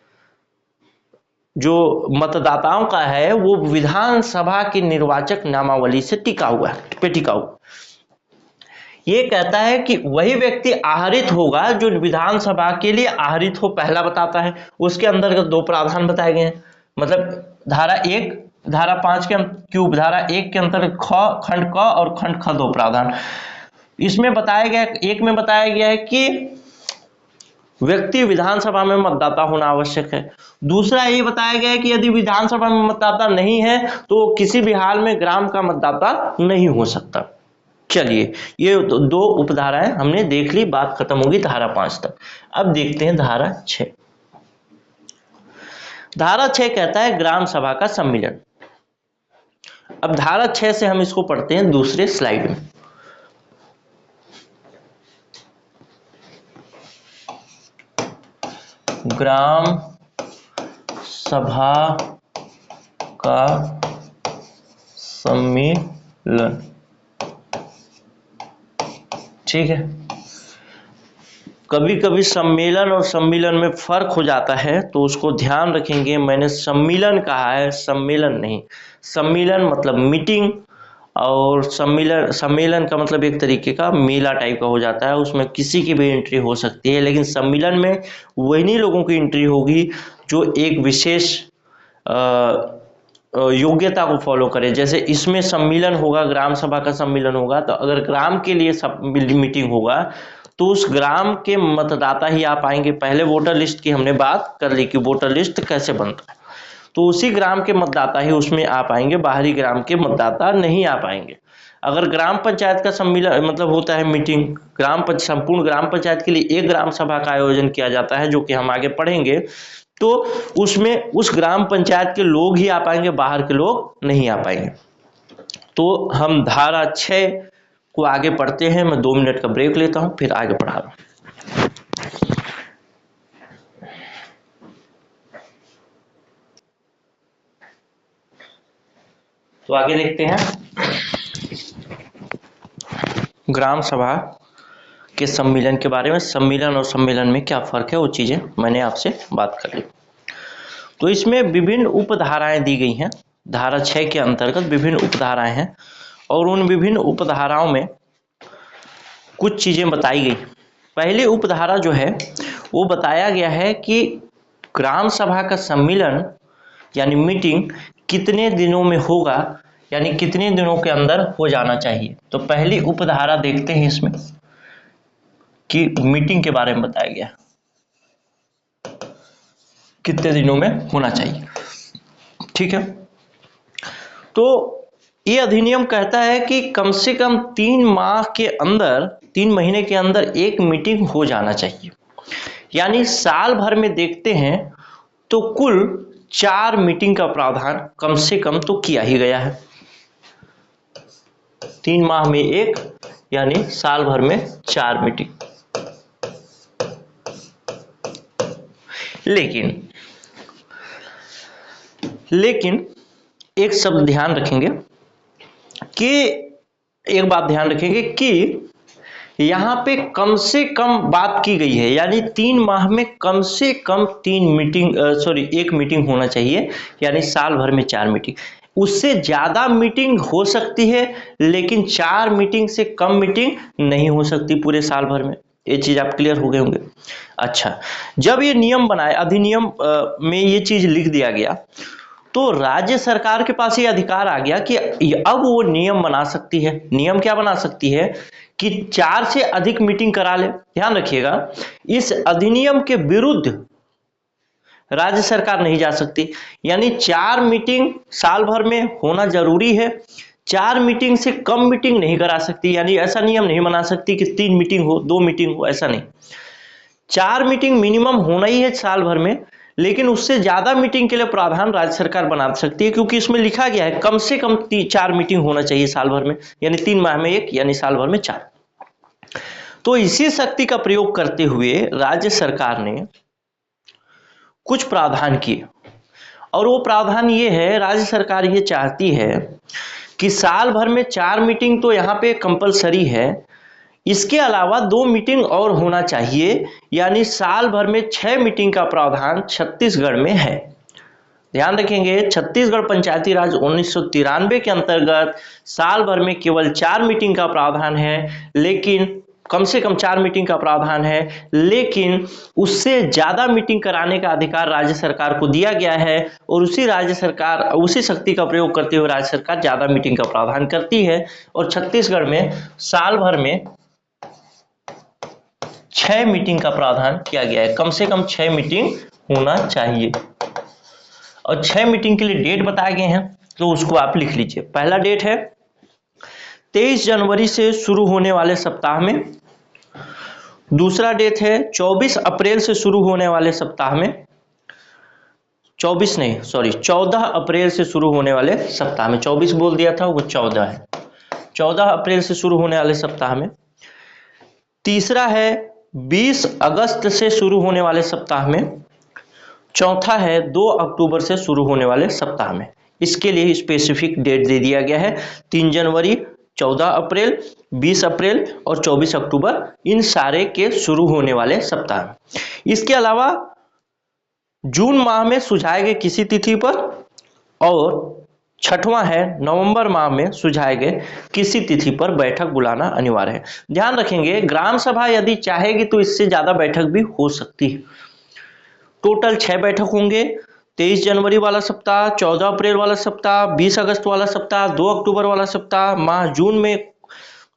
जो मतदाताओं का है, वो विधानसभा की निर्वाचक नामावली से टिका हुआ है। ये कहता है कि वही व्यक्ति आहरित होगा जो विधानसभा के लिए आहरित हो, पहला बताता है। उसके अंतर्गत 2 प्रावधान बताए गए हैं, मतलब धारा 1, धारा 5 की उपधारा 1 के अंतर्गत खंड क और खंड ख 2 प्रावधान। इसमें बताया गया, एक में बताया गया है कि व्यक्ति विधानसभा में मतदाता होना आवश्यक है। दूसरा ये बताया गया है कि यदि विधानसभा में मतदाता नहीं है तो किसी भी हाल में ग्राम का मतदाता नहीं हो सकता। चलिए, ये 2 उपधाराएं हमने देख ली, बात खत्म होगी धारा 5 तक। अब देखते हैं धारा 6। धारा 6 कहता है ग्राम सभा का सम्मिलन। अब धारा 6 से हम इसको पढ़ते हैं दूसरे स्लाइड में। ग्राम सभा का सम्मेलन, ठीक है। कभी कभी सम्मेलन और सम्मिलन में फर्क हो जाता है, तो उसको ध्यान रखेंगे। मैंने सम्मिलन कहा है, सम्मेलन नहीं। सम्मेलन मतलब मीटिंग, और सम्मेलन का मतलब एक तरीके का मेला टाइप का हो जाता है, उसमें किसी की भी एंट्री हो सकती है। लेकिन सम्मेलन में वही लोगों की एंट्री होगी जो एक विशेष योग्यता को फॉलो करें। जैसे इसमें सम्मेलन होगा, ग्राम सभा का सम्मेलन होगा, तो अगर ग्राम के लिए मीटिंग होगा तो उस ग्राम के मतदाता ही आ पाएंगे। पहले वोटर लिस्ट की हमने बात कर ली कि वोटर लिस्ट कैसे बनता है, तो उसी ग्राम के मतदाता ही उसमें आ पाएंगे, बाहरी ग्राम के मतदाता नहीं आ पाएंगे। अगर ग्राम पंचायत का सम्मेलन मतलब होता है मीटिंग, संपूर्ण ग्राम पंचायत के लिए एक ग्राम सभा का आयोजन किया जाता है, जो कि हम आगे पढ़ेंगे, तो उसमें उस ग्राम पंचायत के लोग ही आ पाएंगे, बाहर के लोग नहीं आ पाएंगे। तो हम धारा 6 को आगे पढ़ते हैं। मैं 2 मिनट का ब्रेक लेता हूं, फिर आगे पढ़ा रहा हूं। तो आगे देखते हैं ग्राम सभा के सम्मेलन के बारे में। सम्मेलन और सम्मेलन में क्या फर्क है, वो चीजें मैंने आपसे बात कर ली। तो इसमें विभिन्न उपधाराएं दी गई हैं। धारा 6 के अंतर्गत विभिन्न उपधाराएं हैं, और उन विभिन्न उपधाराओं में कुछ चीजें बताई गई। पहली उपधारा जो है वो बताया गया है कि ग्राम सभा का सम्मेलन यानी मीटिंग कितने दिनों में होगा, यानी कितने दिनों के अंदर हो जाना चाहिए। तो पहली उपधारा देखते हैं इसमें कि मीटिंग के बारे में बताया गया कितने दिनों में होना चाहिए, ठीक है। तो ये अधिनियम कहता है कि कम से कम 3 महीने के अंदर एक मीटिंग हो जाना चाहिए। यानी साल भर में देखते हैं तो कुल 4 मीटिंग का प्रावधान कम से कम तो किया ही गया है। 3 माह में 1, यानी साल भर में 4 मीटिंग। लेकिन एक शब्द ध्यान रखेंगे कि एक बात ध्यान रखेंगे कि यहाँ पे कम से कम बात की गई है, यानी 3 माह में कम से कम 1 मीटिंग होना चाहिए, यानी साल भर में 4 मीटिंग। उससे ज्यादा मीटिंग हो सकती है, लेकिन 4 मीटिंग से कम मीटिंग नहीं हो सकती पूरे साल भर में। ये चीज आप क्लियर हो गए होंगे। अच्छा, जब ये नियम बनाए, अधिनियम में ये चीज लिख दिया गया, तो राज्य सरकार के पास ये अधिकार आ गया कि अब वो नियम बना सकती है। नियम क्या बना सकती है कि 4 से अधिक मीटिंग करा ले। ध्यान रखिएगा, इस अधिनियम के विरुद्ध राज्य सरकार नहीं जा सकती, यानी 4 मीटिंग साल भर में होना जरूरी है। 4 मीटिंग से कम मीटिंग नहीं करा सकती, यानी ऐसा नियम नहीं बना सकती कि 3 मीटिंग हो, 2 मीटिंग हो, ऐसा नहीं। 4 मीटिंग मिनिमम होना ही है साल भर में, लेकिन उससे ज्यादा मीटिंग के लिए प्रावधान राज्य सरकार बना सकती है, क्योंकि इसमें लिखा गया है कम से कम 4 मीटिंग होना चाहिए साल भर में, यानी 3 माह में 1, यानी साल भर में 4। तो इसी शक्ति का प्रयोग करते हुए राज्य सरकार ने कुछ प्रावधान किए, और वो प्रावधान ये है, राज्य सरकार ये चाहती है कि साल भर में 4 मीटिंग तो यहाँ पे कंपलसरी है, इसके अलावा 2 मीटिंग और होना चाहिए, यानी साल भर में 6 मीटिंग का प्रावधान छत्तीसगढ़ में है। ध्यान रखेंगे, छत्तीसगढ़ पंचायती राज 1993 के अंतर्गत साल भर में केवल 4 मीटिंग का प्रावधान है, लेकिन कम से कम 4 मीटिंग का प्रावधान है, लेकिन उससे ज्यादा मीटिंग कराने का अधिकार राज्य सरकार को दिया गया है, और उसी शक्ति का प्रयोग करते हुए राज्य सरकार ज्यादा मीटिंग का प्रावधान करती है। और छत्तीसगढ़ में साल भर में 6 मीटिंग का प्रावधान किया गया है, कम से कम 6 मीटिंग होना चाहिए। और 6 मीटिंग के लिए डेट बताए गए हैं, तो उसको आप लिख लीजिए। पहला डेट है 23 जनवरी से शुरू होने वाले सप्ताह में। दूसरा डेट है 24 अप्रैल से शुरू होने वाले सप्ताह में। 14 अप्रैल से शुरू होने वाले सप्ताह में, 24 बोल दिया था, वो 14 है। 14 अप्रैल से शुरू होने वाले सप्ताह में। तीसरा है 20 अगस्त से शुरू होने वाले सप्ताह में। चौथा है 2 अक्टूबर से शुरू होने वाले सप्ताह में। इसके लिए स्पेसिफिक डेट दे दिया गया है, 3 जनवरी, 14 अप्रैल, 20 अप्रैल और 24 अक्टूबर, इन सारे के शुरू होने वाले सप्ताह। इसके अलावा जून माह में सुझाए गए किसी तिथि पर, और छठवां है नवंबर माह में सुझाए गए किसी तिथि पर बैठक बुलाना अनिवार्य है। ध्यान रखेंगे, ग्राम सभा यदि चाहेगी तो इससे ज्यादा बैठक भी हो सकती है। टोटल 6 बैठक होंगे, 23 जनवरी वाला सप्ताह, 14 अप्रैल वाला सप्ताह, 20 अगस्त वाला सप्ताह, 2 अक्टूबर वाला सप्ताह, माह जून में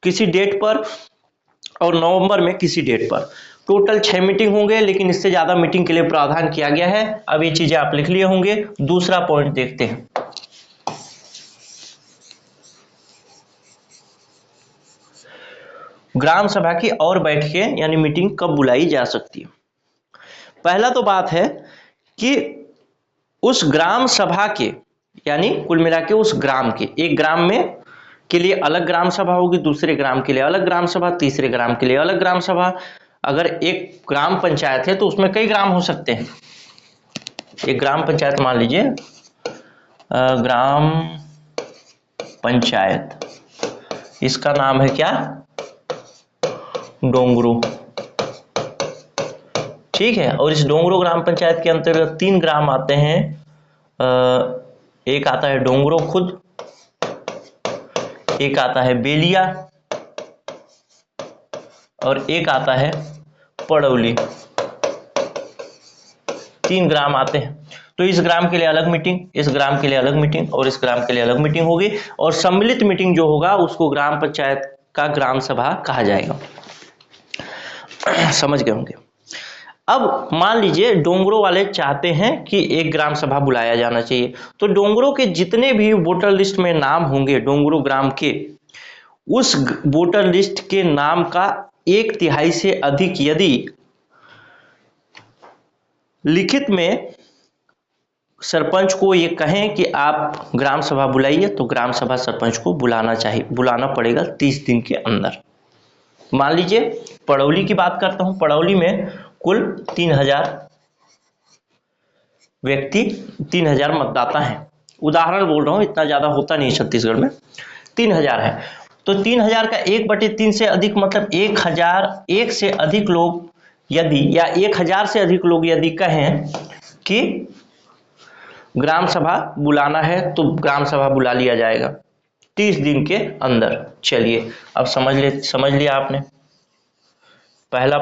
किसी डेट पर, और नवंबर में किसी डेट पर। टोटल 6 मीटिंग होंगे, लेकिन इससे ज्यादा मीटिंग के लिए प्रावधान किया गया है। अब ये चीजें आप लिख लिए होंगे। दूसरा पॉइंट देखते हैं, ग्राम सभा की और बैठकें यानी मीटिंग कब बुलाई जा सकती है। पहला तो बात है कि उस ग्राम सभा के, यानी कुल मिला के उस ग्राम के, एक ग्राम में के लिए अलग ग्राम सभा होगी, दूसरे ग्राम के लिए अलग ग्राम सभा, तीसरे ग्राम के लिए अलग ग्राम सभा। अगर एक ग्राम पंचायत है तो उसमें कई ग्राम हो सकते हैं। एक ग्राम पंचायत मान लीजिए, ग्राम पंचायत, इसका नाम है क्या, डोंगरू, ठीक है। और इस डोंगरू ग्राम पंचायत के अंतर्गत 3 ग्राम आते हैं। एक आता है डोंगरो खुद, एक आता है बेलिया, और एक आता है पड़ौली। 3 ग्राम आते हैं। तो इस ग्राम के लिए अलग मीटिंग, इस ग्राम के लिए अलग मीटिंग, और इस ग्राम के लिए अलग मीटिंग होगी, और सम्मिलित मीटिंग जो होगा उसको ग्राम पंचायत का ग्राम सभा कहा जाएगा। समझ गए होंगे। अब मान लीजिए डोंगरो वाले चाहते हैं कि एक ग्राम सभा बुलाया जाना चाहिए, तो डोंगरो के जितने भी वोटर लिस्ट में नाम होंगे डोंगरो ग्राम के, उस वोटर लिस्ट के नाम का 1/3 से अधिक यदि लिखित में सरपंच को ये कहें कि आप ग्राम सभा बुलाइए, तो ग्राम सभा सरपंच को बुलाना पड़ेगा 30 दिन के अंदर। मान लीजिए पड़ौली की बात करता हूं, पड़ौली में कुल 3000 व्यक्ति, 3000 मतदाता हैं। उदाहरण बोल रहा हूं, इतना ज्यादा होता नहीं छत्तीसगढ़ में, 3000 है। तो 3000 का 1/3 से अधिक मतलब 1001 से अधिक लोग यदि, या 1000 से अधिक लोग यदि कहें कि ग्राम सभा बुलाना है तो ग्राम सभा बुला लिया जाएगा 30 दिन के अंदर। चलिए अब समझ लिया आपने। पहला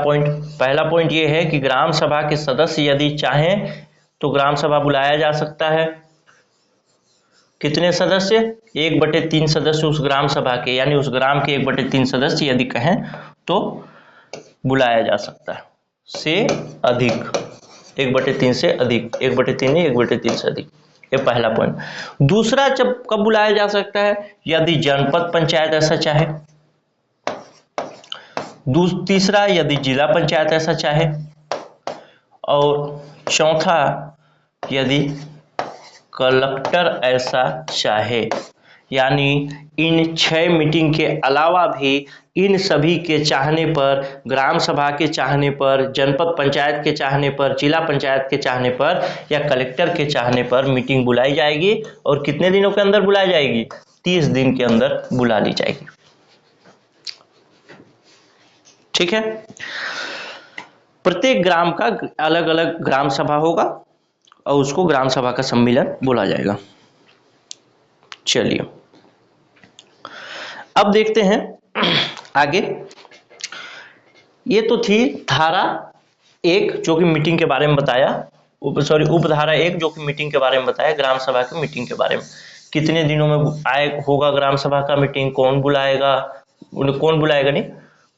पॉइंट ये है कि ग्राम सभा के सदस्य यदि चाहें तो ग्राम सभा बुलाया जा सकता है। कितने सदस्य? 1/3 सदस्य उस ग्राम सभा के, यानी उस ग्राम के 1/3 सदस्य यदि कहें तो बुलाया जा सकता है। से अधिक, 1/3 से अधिक, 1/3 नहीं 1/3 से अधिक, ये पहला पॉइंट। दूसरा, जब कब बुलाया जा सकता है? यदि जनपद पंचायत ऐसा चाहे। तीसरा, यदि जिला पंचायत ऐसा चाहे। और चौथा, यदि कलेक्टर ऐसा चाहे। यानी इन 6 मीटिंग के अलावा भी इन सभी के चाहने पर, ग्राम सभा के चाहने पर, जनपद पंचायत के चाहने पर, जिला पंचायत के चाहने पर या कलेक्टर के चाहने पर मीटिंग बुलाई जाएगी। और कितने दिनों के अंदर बुलाई जाएगी? 30 दिन के अंदर बुला ली जाएगी। ठीक है। प्रत्येक ग्राम का अलग अलग ग्राम सभा होगा और उसको ग्राम सभा का सम्मेलन बोला जाएगा। चलिए अब देखते हैं आगे। ये तो थी धारा 1 जो कि मीटिंग के बारे में बताया, उपधारा 1 जो कि मीटिंग के बारे में बताया, ग्राम सभा की मीटिंग के बारे में। कितने दिनों में होगा ग्राम सभा का मीटिंग, कौन बुलाएगा नहीं,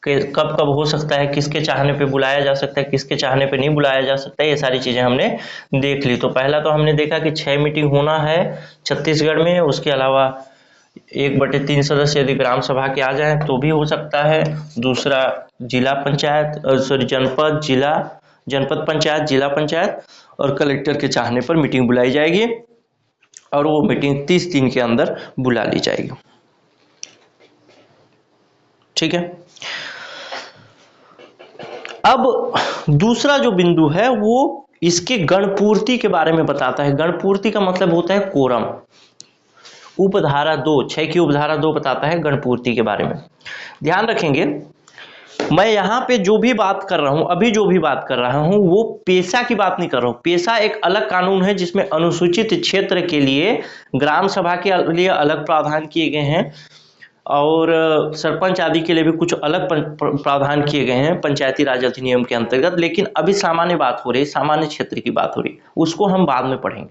कब कब हो सकता है, किसके चाहने पे बुलाया जा सकता है, किसके चाहने पे नहीं बुलाया जा सकता है, ये सारी चीजें हमने देख ली। तो पहला तो हमने देखा कि 6 मीटिंग होना है छत्तीसगढ़ में। उसके अलावा 1/3 सदस्य यदि ग्राम सभा के आ जाए तो भी हो सकता है। दूसरा, जिला पंचायत जनपद पंचायत, जिला पंचायत और कलेक्टर के चाहने पर मीटिंग बुलाई जाएगी और वो मीटिंग 30 दिन के अंदर बुला ली जाएगी। ठीक है। अब दूसरा जो बिंदु है वो इसके गणपूर्ति के बारे में बताता है। गणपूर्ति का मतलब होता है कोरम। उपधारा 2, 6 की उपधारा 2 बताता है गणपूर्ति के बारे में। ध्यान रखेंगे, मैं यहाँ पे जो भी बात कर रहा हूँ, अभी जो भी बात कर रहा हूँ, वो पेशा की बात नहीं कर रहा हूँ। पेशा एक अलग कानून है जिसमें अनुसूचित क्षेत्र के लिए ग्राम सभा के लिए अलग प्रावधान किए गए हैं और सरपंच आदि के लिए भी कुछ अलग प्रावधान किए गए हैं पंचायती राज अधिनियम के अंतर्गत। लेकिन अभी सामान्य बात हो रही है, सामान्य क्षेत्र की बात हो रही है, उसको हम बाद में पढ़ेंगे।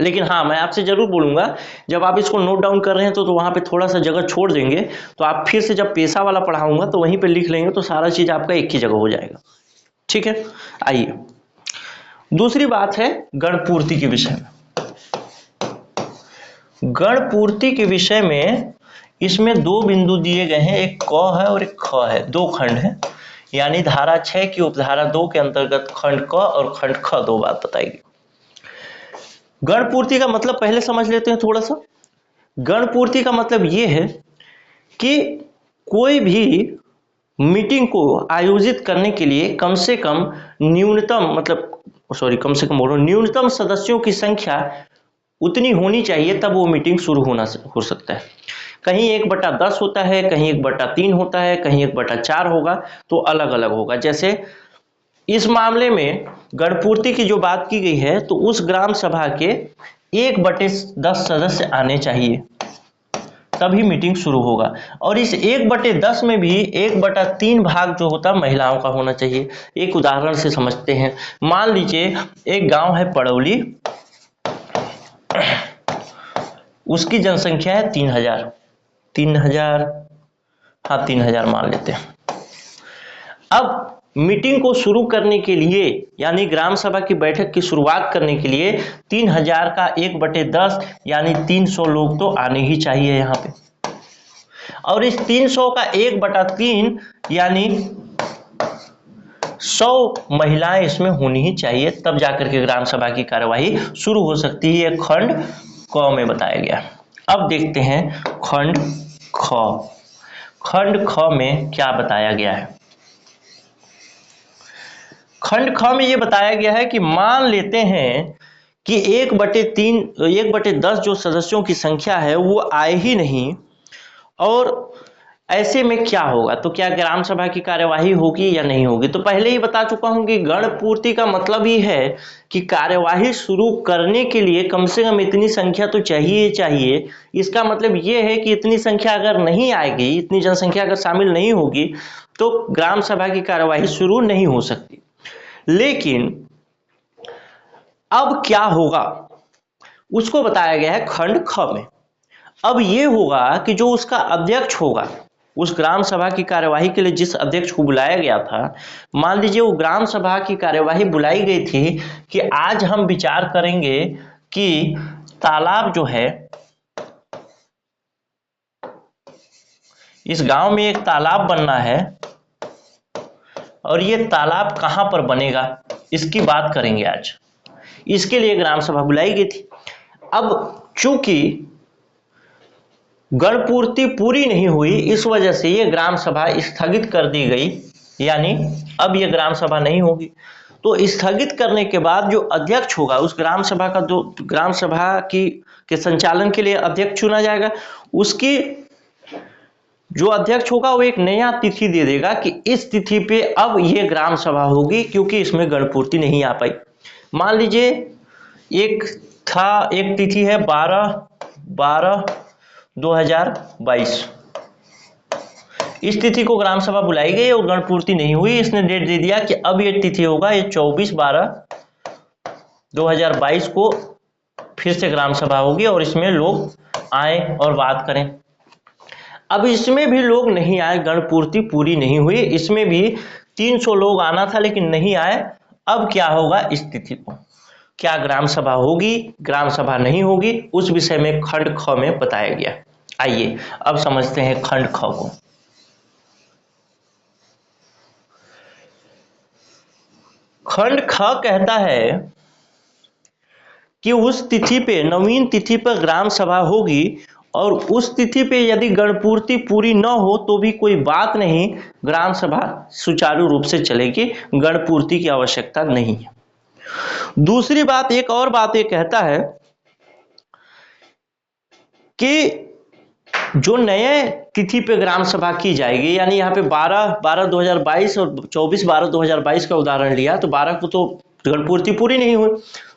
लेकिन हाँ, मैं आपसे जरूर बोलूंगा, जब आप इसको नोट डाउन कर रहे हैं तो वहां पे थोड़ा सा जगह छोड़ देंगे, तो आप फिर से जब पेशा वाला पढ़ाऊंगा तो वहीं पे लिख लेंगे, तो सारा चीज आपका एक ही जगह हो जाएगा। ठीक है। आइए, दूसरी बात है गणपूर्ति के विषय में। गणपूर्ति के विषय में इसमें 2 बिंदु दिए गए हैं, एक क है और एक ख है, 2 खंड है। यानी धारा 6 की उपधारा 2 के अंतर्गत खंड क और खंड ख 2 बात बताएगी। गणपूर्ति का मतलब पहले समझ लेते हैं थोड़ा सा। गणपूर्ति का मतलब यह है कि कोई भी मीटिंग को आयोजित करने के लिए कम से कम न्यूनतम सदस्यों की संख्या उतनी होनी चाहिए, तब वो मीटिंग शुरू हो सकता है। कहीं 1/10 होता है, कहीं 1/3 होता है, कहीं 1/4 होगा, तो अलग अलग होगा। जैसे इस मामले में गणपूर्ति की जो बात की गई है, तो उस ग्राम सभा के 1/10 सदस्य आने चाहिए, तभी मीटिंग शुरू होगा। और इस 1/10 में भी 1/3 भाग जो होता महिलाओं का होना चाहिए। एक उदाहरण से समझते हैं। मान लीजिए एक गांव है पड़ौली, उसकी जनसंख्या है 3000 मान लेते हैं। अब मीटिंग को शुरू करने के लिए, यानी ग्राम सभा की बैठक की शुरुआत करने के लिए 3000 का 1/10 यानी 300 लोग तो आने ही चाहिए यहाँ पे। और इस 300 का 1/3 यानी 100 महिलाएं इसमें होनी ही चाहिए, तब जाकर के ग्राम सभा की कार्यवाही शुरू हो सकती है। खंड क में बताया गया। अब देखते हैं खंड ख। खंड ख में क्या बताया गया है। खंड ख में यह बताया गया है कि मान लेते हैं कि 1/10 जो सदस्यों की संख्या है वो आए ही नहीं, और ऐसे में क्या होगा, तो क्या ग्राम सभा की कार्यवाही होगी या नहीं होगी। तो पहले ही बता चुका हूं कि गण पूर्ति का मतलब ही है कि कार्यवाही शुरू करने के लिए कम से कम इतनी संख्या तो चाहिए। इसका मतलब ये है कि इतनी संख्या अगर नहीं आएगी, इतनी जनसंख्या अगर शामिल नहीं होगी, तो ग्राम सभा की कार्यवाही शुरू नहीं हो सकती। लेकिन अब क्या होगा उसको बताया गया है खंड ख में। अब ये होगा कि जो उसका अध्यक्ष होगा, उस ग्राम सभा की कार्यवाही के लिए जिस अध्यक्ष को बुलाया गया था, मान लीजिए वो ग्राम सभा की कार्यवाही बुलाई गई थी कि आज हम विचार करेंगे कि तालाब जो है, इस गांव में एक तालाब बनना है और ये तालाब कहां पर बनेगा इसकी बात करेंगे आज। इसके लिए ग्राम सभा बुलाई गई थी। अब चूंकि गणपूर्ति पूरी नहीं हुई, इस वजह से ये ग्राम सभा स्थगित कर दी गई, यानी अब ये ग्राम सभा नहीं होगी। तो स्थगित करने के बाद जो अध्यक्ष होगा उस ग्राम सभा का, जो ग्राम सभा की के संचालन के लिए अध्यक्ष चुना जाएगा, उसकी जो अध्यक्ष होगा वो एक नया तिथि दे देगा कि इस तिथि पे अब ये ग्राम सभा होगी, क्योंकि इसमें गणपूर्ति नहीं आ पाई। मान लीजिए एक तिथि है 12/12/2022। इस तिथि को ग्राम सभा बुलाई गई और गणपूर्ति नहीं हुई, इसने डेट दे दिया कि अब ये तिथि होगा, ये 24/12/2022 को फिर से ग्राम सभा होगी और इसमें लोग आए और बात करें। अब इसमें भी लोग नहीं आए, गणपूर्ति पूरी नहीं हुई, इसमें भी 300 लोग आना था लेकिन नहीं आए। अब क्या होगा इस तिथि को, क्या ग्राम सभा होगी, ग्राम सभा नहीं होगी, उस विषय में खंड ख में बताया गया। आइए अब समझते हैं खंड ख को। खंड ख कहता है कि उस तिथि पे, नवीन तिथि पर ग्राम सभा होगी और उस तिथि पे यदि गणपूर्ति पूरी न हो तो भी कोई बात नहीं, ग्राम सभा सुचारू रूप से चलेगी, गणपूर्ति की आवश्यकता नहीं है। दूसरी बात, एक और बात ये कहता है कि जो नए तिथि पे ग्राम सभा की जाएगी, यानी यहाँ पे 12/12/2022 और 24/12/2022 का उदाहरण लिया, तो 12 को तो गणपूर्ति पूरी नहीं हुई,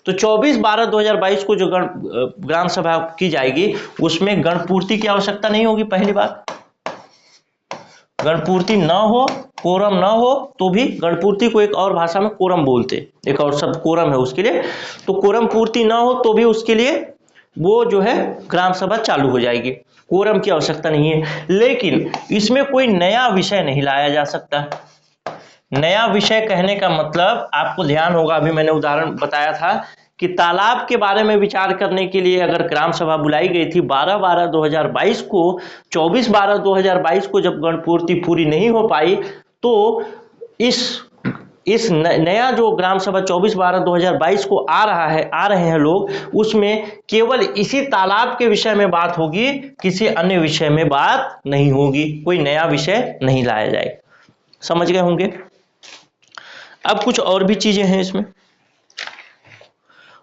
तो 24/12/2022 को जो ग्राम सभा की जाएगी उसमें गणपूर्ति की आवश्यकता नहीं होगी। पहली बात, गणपूर्ति न हो, कोरम न हो, तो भी गणपूर्ति को एक और भाषा में कोरम बोलते, एक और शब्द कोरम है उसके लिए, तो कोरम पूर्ति न हो तो भी उसके लिए वो जो है ग्राम सभा चालू हो जाएगी, कोरम की आवश्यकता नहीं है। लेकिन इसमें कोई नया विषय नहीं लाया जा सकता। नया विषय कहने का मतलब आपको ध्यान होगा, अभी मैंने उदाहरण बताया था कि तालाब के बारे में विचार करने के लिए अगर ग्राम सभा बुलाई गई थी 12/12/2022 को, 24/12/2022 को जब गणपूर्ति पूरी नहीं हो पाई, तो इस नया जो ग्राम सभा 24/12/2022 को आ रहे हैं लोग, उसमें केवल इसी तालाब के विषय में बात होगी, किसी अन्य विषय में बात नहीं होगी, कोई नया विषय नहीं लाया जाएगा। समझ गए होंगे। अब कुछ और भी चीजें हैं इसमें,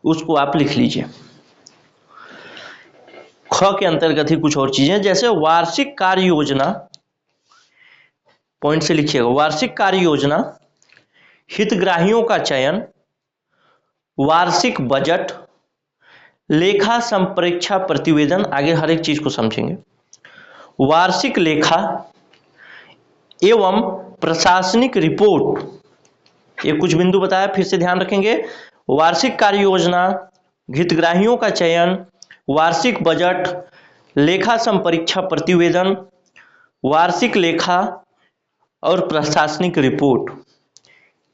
उसको आप लिख लीजिए। ख के अंतर्गत ही कुछ और चीजें, जैसे वार्षिक कार्य योजना, पॉइंट से लिखिएगा, वार्षिक कार्य योजना, हितग्राहियों का चयन, वार्षिक बजट, लेखा संप्रेक्षा प्रतिवेदन, आगे हर एक चीज को समझेंगे, वार्षिक लेखा एवं प्रशासनिक रिपोर्ट, ये कुछ बिंदु बताया, फिर से ध्यान रखेंगे। वार्षिक कार्य योजना, हितग्राहियों का चयन, वार्षिक बजट, लेखा संपरीक्षा प्रतिवेदन, वार्षिक लेखा और प्रशासनिक रिपोर्ट,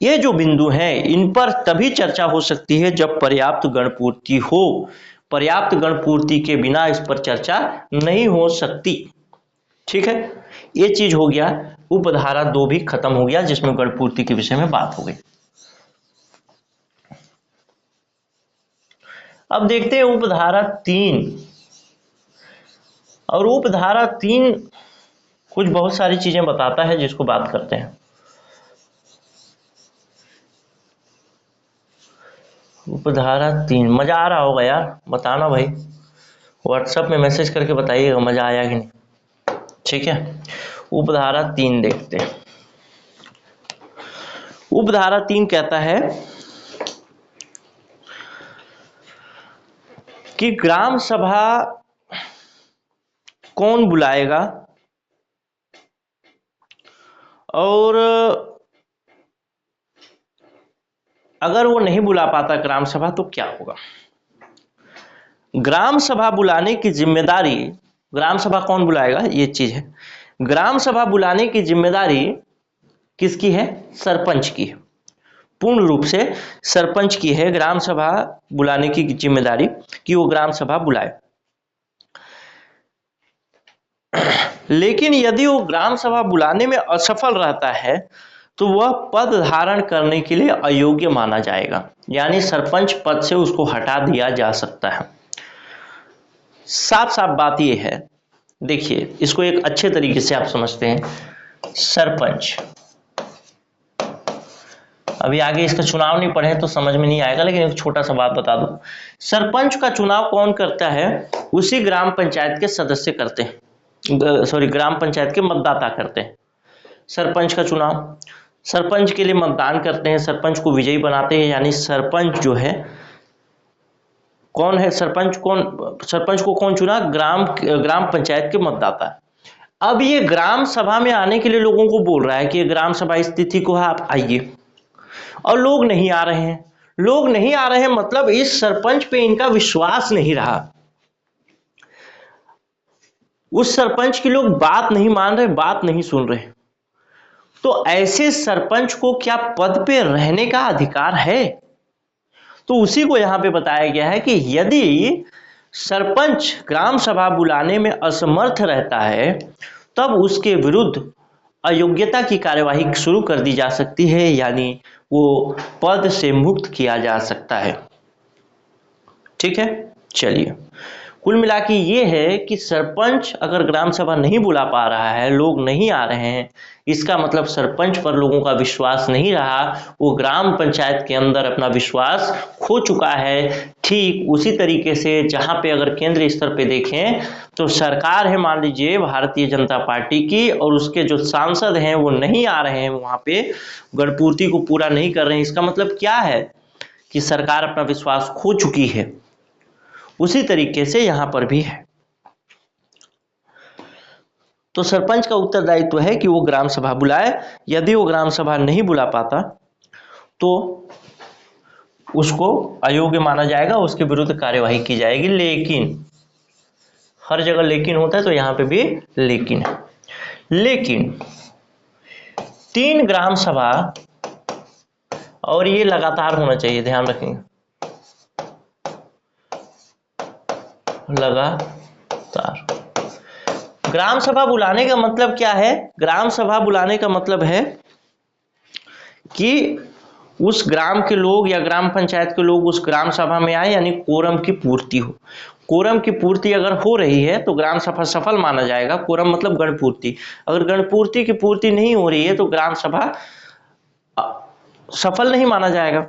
ये जो बिंदु हैं इन पर तभी चर्चा हो सकती है जब पर्याप्त गणपूर्ति हो। पर्याप्त गणपूर्ति के बिना इस पर चर्चा नहीं हो सकती। ठीक है, ये चीज हो गया। उपधारा 2 भी खत्म हो गया, जिसमें गणपूर्ति के विषय में बात हो गई। अब देखते हैं उपधारा 3, और उपधारा 3 कुछ बहुत सारी चीजें बताता है, जिसको बात करते हैं। उपधारा 3, मजा आ रहा होगा यार, बताना भाई, व्हाट्सएप में मैसेज करके बताइएगा मजा आया कि नहीं। ठीक है। उपधारा 3 देखते हैं। उपधारा 3 कहता है कि ग्राम सभा कौन बुलाएगा और अगर वो नहीं बुला पाता ग्राम सभा तो क्या होगा। ग्राम सभा बुलाने की जिम्मेदारी, ग्राम सभा कौन बुलाएगा ये चीज है। ग्राम सभा बुलाने की जिम्मेदारी किसकी है? सरपंच की है। पूर्ण रूप से सरपंच की है ग्राम सभा बुलाने की जिम्मेदारी कि वो ग्राम सभा बुलाए। लेकिन यदि वो ग्राम सभा बुलाने में असफल रहता है तो वह पद धारण करने के लिए अयोग्य माना जाएगा, यानी सरपंच पद से उसको हटा दिया जा सकता है। साफ साफ बात यह है, देखिए इसको एक अच्छे तरीके से आप समझते हैं। सरपंच, अभी आगे इसका चुनाव नहीं पढ़े तो समझ में नहीं आएगा, लेकिन एक छोटा सा बात बता दूं। सरपंच का चुनाव कौन करता है? उसी ग्राम पंचायत के सदस्य करते हैं, ग्राम पंचायत के मतदाता करते हैं सरपंच का चुनाव। सरपंच के लिए मतदान करते हैं, सरपंच को विजयी बनाते हैं, यानी सरपंच जो है कौन है? सरपंच को कौन चुना? ग्राम पंचायत के मतदाता। अब ये ग्राम सभा में आने के लिए लोगों को बोल रहा है कि ग्राम सभा स्थिति को आप आइए, और लोग नहीं आ रहे हैं। लोग नहीं आ रहे हैं मतलब इस सरपंच पे इनका विश्वास नहीं रहा, उस सरपंच की लोग बात नहीं मान रहे, बात नहीं सुन रहे। तो ऐसे सरपंच को क्या पद पे रहने का अधिकार है? तो उसी को यहां पे बताया गया है कि यदि सरपंच ग्राम सभा बुलाने में असमर्थ रहता है तब उसके विरुद्ध अयोग्यता की कार्यवाही शुरू कर दी जा सकती है, यानी वो पद से मुक्त किया जा सकता है। ठीक है, चलिए कुल मिला के ये है कि सरपंच अगर ग्राम सभा नहीं बुला पा रहा है, लोग नहीं आ रहे हैं, इसका मतलब सरपंच पर लोगों का विश्वास नहीं रहा, वो ग्राम पंचायत के अंदर अपना विश्वास खो चुका है। ठीक उसी तरीके से जहां पे अगर केंद्र स्तर पे देखें तो सरकार है मान लीजिए भारतीय जनता पार्टी की, और उसके जो सांसद हैं वो नहीं आ रहे हैं, वहां पे गणपूर्ति को पूरा नहीं कर रहे हैं, इसका मतलब क्या है कि सरकार अपना विश्वास खो चुकी है। उसी तरीके से यहां पर भी है। तो सरपंच का उत्तरदायित्व है कि वो ग्राम सभा बुलाए। यदि वो ग्राम सभा नहीं बुला पाता तो उसको अयोग्य माना जाएगा, उसके विरुद्ध कार्यवाही की जाएगी। लेकिन हर जगह लेकिन होता है तो यहां पे भी लेकिन है। लेकिन 3 ग्राम सभा, और ये लगातार होना चाहिए, ध्यान रखेंगे, लगातार। ग्राम सभा बुलाने का मतलब क्या है? ग्राम सभा बुलाने का मतलब है कि उस ग्राम के लोग या ग्राम पंचायत के लोग उस ग्राम सभा में आए, यानी कोरम की पूर्ति हो। कोरम की पूर्ति अगर हो रही है तो ग्राम सभा सफल माना जाएगा। कोरम मतलब गणपूर्ति। अगर गणपूर्ति की पूर्ति नहीं हो रही है तो ग्राम सभा सफल नहीं माना जाएगा।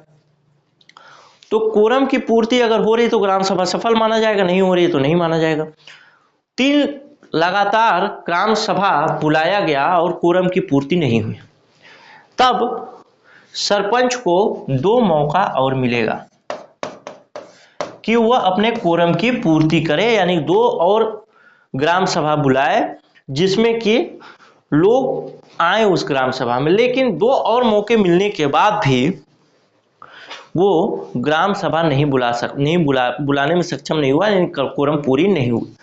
तो कोरम की पूर्ति अगर हो रही तो ग्राम सभा सफल माना जाएगा, नहीं हो रही तो नहीं माना जाएगा। 3 लगातार ग्राम सभा बुलाया गया और कोरम की पूर्ति नहीं हुई, तब सरपंच को 2 मौका और मिलेगा कि वह अपने कोरम की पूर्ति करे, यानी 2 और ग्राम सभा बुलाए जिसमें कि लोग आए उस ग्राम सभा में। लेकिन 2 और मौके मिलने के बाद भी वो ग्राम सभा बुलाने में सक्षम नहीं हुआ, यानी कोरम पूरी नहीं हुई।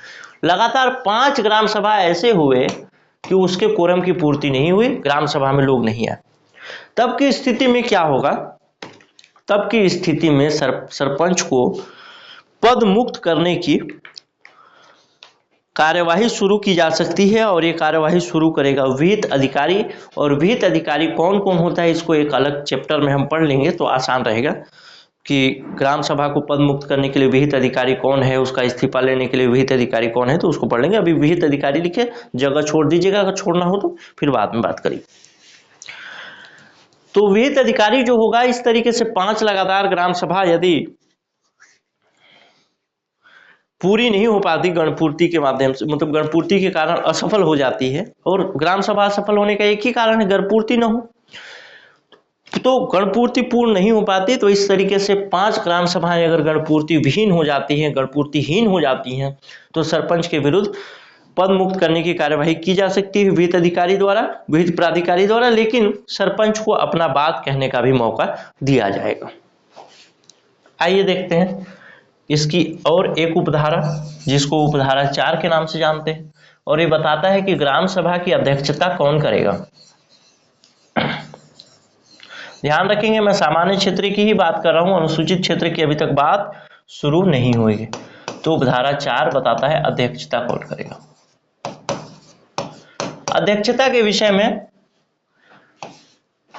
लगातार 5 ग्राम सभा ऐसे हुए कि उसके कोरम की पूर्ति नहीं हुई, ग्राम सभा में लोग नहीं आए। तब की स्थिति में क्या होगा? तब की स्थिति में सरपंच को पद मुक्त करने की कार्यवाही शुरू की जा सकती है, और ये कार्यवाही शुरू करेगा विहित अधिकारी। और विहित अधिकारी कौन कौन होता है इसको एक अलग चैप्टर में हम पढ़ लेंगे तो आसान रहेगा कि ग्राम सभा को पद मुक्त करने के लिए विहित अधिकारी कौन है, उसका इस्तीफा लेने के लिए विहित अधिकारी कौन है, तो उसको पढ़ लेंगे। अभी विहित अधिकारी लिखे, जगह छोड़ दीजिएगा अगर छोड़ना हो तो, फिर बाद में बात करिए। तो विहित अधिकारी जो होगा इस तरीके से 5 लगातार ग्राम सभा यदि पूरी नहीं हो पाती गणपूर्ति के माध्यम से, मतलब गणपूर्ति के कारण असफल हो जाती है। और ग्राम सभा असफल होने का एक ही कारण है, गणपूर्ति न हो। तो गणपूर्ति पूर्ण नहीं हो पाती, तो इस तरीके से 5 ग्राम सभाएं अगर गणपूर्ति विहीन हो जाती हैं, गणपूर्तिहीन हो जाती हैं, तो सरपंच के विरुद्ध पद मुक्त करने की कार्यवाही की जा सकती है विहित अधिकारी द्वारा, विहित प्राधिकारी द्वारा, लेकिन सरपंच को अपना बात कहने का भी मौका दिया जाएगा। आइए देखते हैं इसकी और एक उपधारा, जिसको उपधारा 4 के नाम से जानते हैं, और ये बताता है कि ग्राम सभा की अध्यक्षता कौन करेगा। ध्यान रखेंगे, मैं सामान्य क्षेत्र की ही बात कर रहा हूं, अनुसूचित क्षेत्र की अभी तक बात शुरू नहीं हुई है। तो उपधारा 4 बताता है अध्यक्षता कौन करेगा। अध्यक्षता के विषय में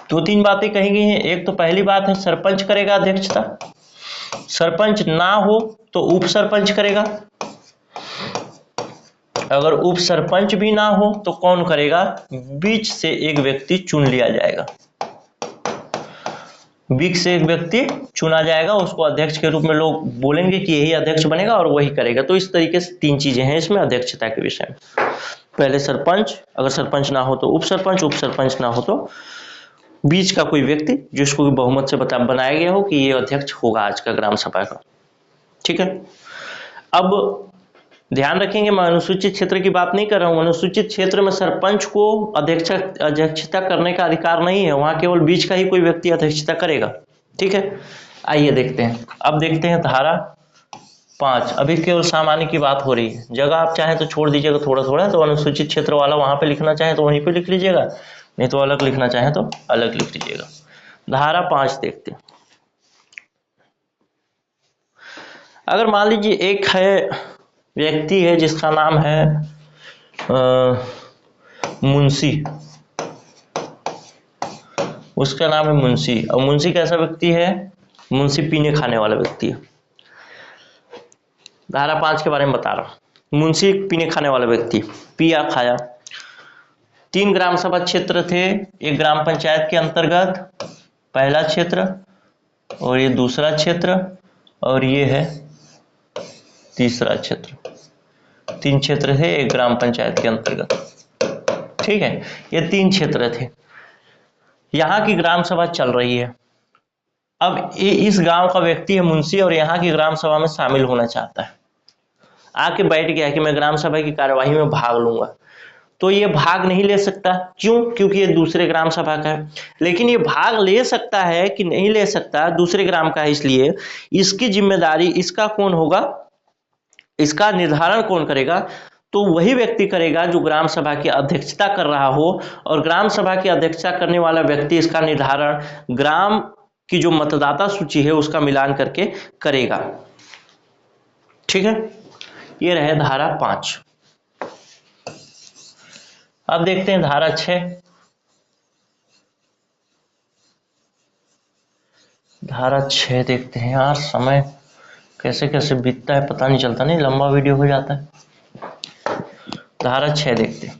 2-3 बातें कही गई हैं। एक तो पहली बात है, सरपंच करेगा अध्यक्षता। सरपंच ना हो तो उप सरपंच करेगा। अगर उप सरपंच भी ना हो तो कौन करेगा? बीच से एक व्यक्ति चुन लिया जाएगा, बीच से एक व्यक्ति चुना जाएगा, उसको अध्यक्ष के रूप में लोग बोलेंगे कि यही अध्यक्ष बनेगा और वही करेगा। तो इस तरीके से 3 चीजें हैं इसमें अध्यक्षता के विषय में। पहले सरपंच, अगर सरपंच ना हो तो उप सरपंच ना हो तो बीच का कोई व्यक्ति जिसको बहुमत से बनाया गया हो कि ये अध्यक्ष होगा आज का ग्राम सभा का। ठीक है। अब ध्यान रखेंगे, मैं अनुसूचित क्षेत्र की बात नहीं कर रहा हूं। अनुसूचित क्षेत्र में सरपंच को अध्यक्षता करने का अधिकार नहीं है, वहां केवल बीच का ही कोई व्यक्ति अध्यक्षता करेगा। ठीक है, आइए देखते हैं। अब देखते हैं धारा 5। अभी केवल सामान्य की बात हो रही है, जगह आप चाहें तो छोड़ दीजिएगा थोड़ा थोड़ा, तो अनुसूचित क्षेत्र वाला वहां पे लिखना चाहे तो वहीं पे लिख लीजिएगा, नहीं तो अलग लिखना चाहे तो अलग लिख लीजिएगा। धारा 5 देखते हैं। अगर मान लीजिए एक है व्यक्ति है जिसका नाम है मुंशी, उसका नाम है मुंशी। और मुंशी कैसा व्यक्ति है? मुंशी पीने खाने वाला व्यक्ति है। धारा 5 के बारे में बता रहा हूं। मुंशी पीने खाने वाला व्यक्ति, पिया खाया। 3 ग्राम सभा क्षेत्र थे, एक ग्राम पंचायत के अंतर्गत, पहला क्षेत्र और ये दूसरा क्षेत्र और ये है तीसरा क्षेत्र। 3 क्षेत्र थे एक ग्राम पंचायत के अंतर्गत। ठीक है, ये 3 क्षेत्र थे। यहाँ की ग्राम सभा चल रही है। अब ये इस गांव का व्यक्ति है मुंशी और यहाँ की ग्राम सभा में शामिल होना चाहता है। आके बैठ गया कि मैं ग्राम सभा की कार्यवाही में भाग लूंगा, तो ये भाग नहीं ले सकता। क्यों? क्योंकि ये दूसरे ग्राम सभा का है। लेकिन ये भाग ले सकता है कि नहीं ले सकता, दूसरे ग्राम का है, इसलिए इसकी जिम्मेदारी, इसका कौन होगा, इसका निर्धारण कौन करेगा? तो वही व्यक्ति करेगा जो ग्राम सभा की अध्यक्षता कर रहा हो। और ग्राम सभा की अध्यक्षता करने वाला व्यक्ति इसका निर्धारण ग्राम की जो मतदाता सूची है उसका मिलान करके करेगा। ठीक है, ये रहे धारा 5। अब देखते हैं धारा 6। धारा 6 देखते हैं। यार समय कैसे कैसे बीतता है पता नहीं चलता, नहीं लंबा वीडियो हो जाता है। धारा 6 देखते हैं।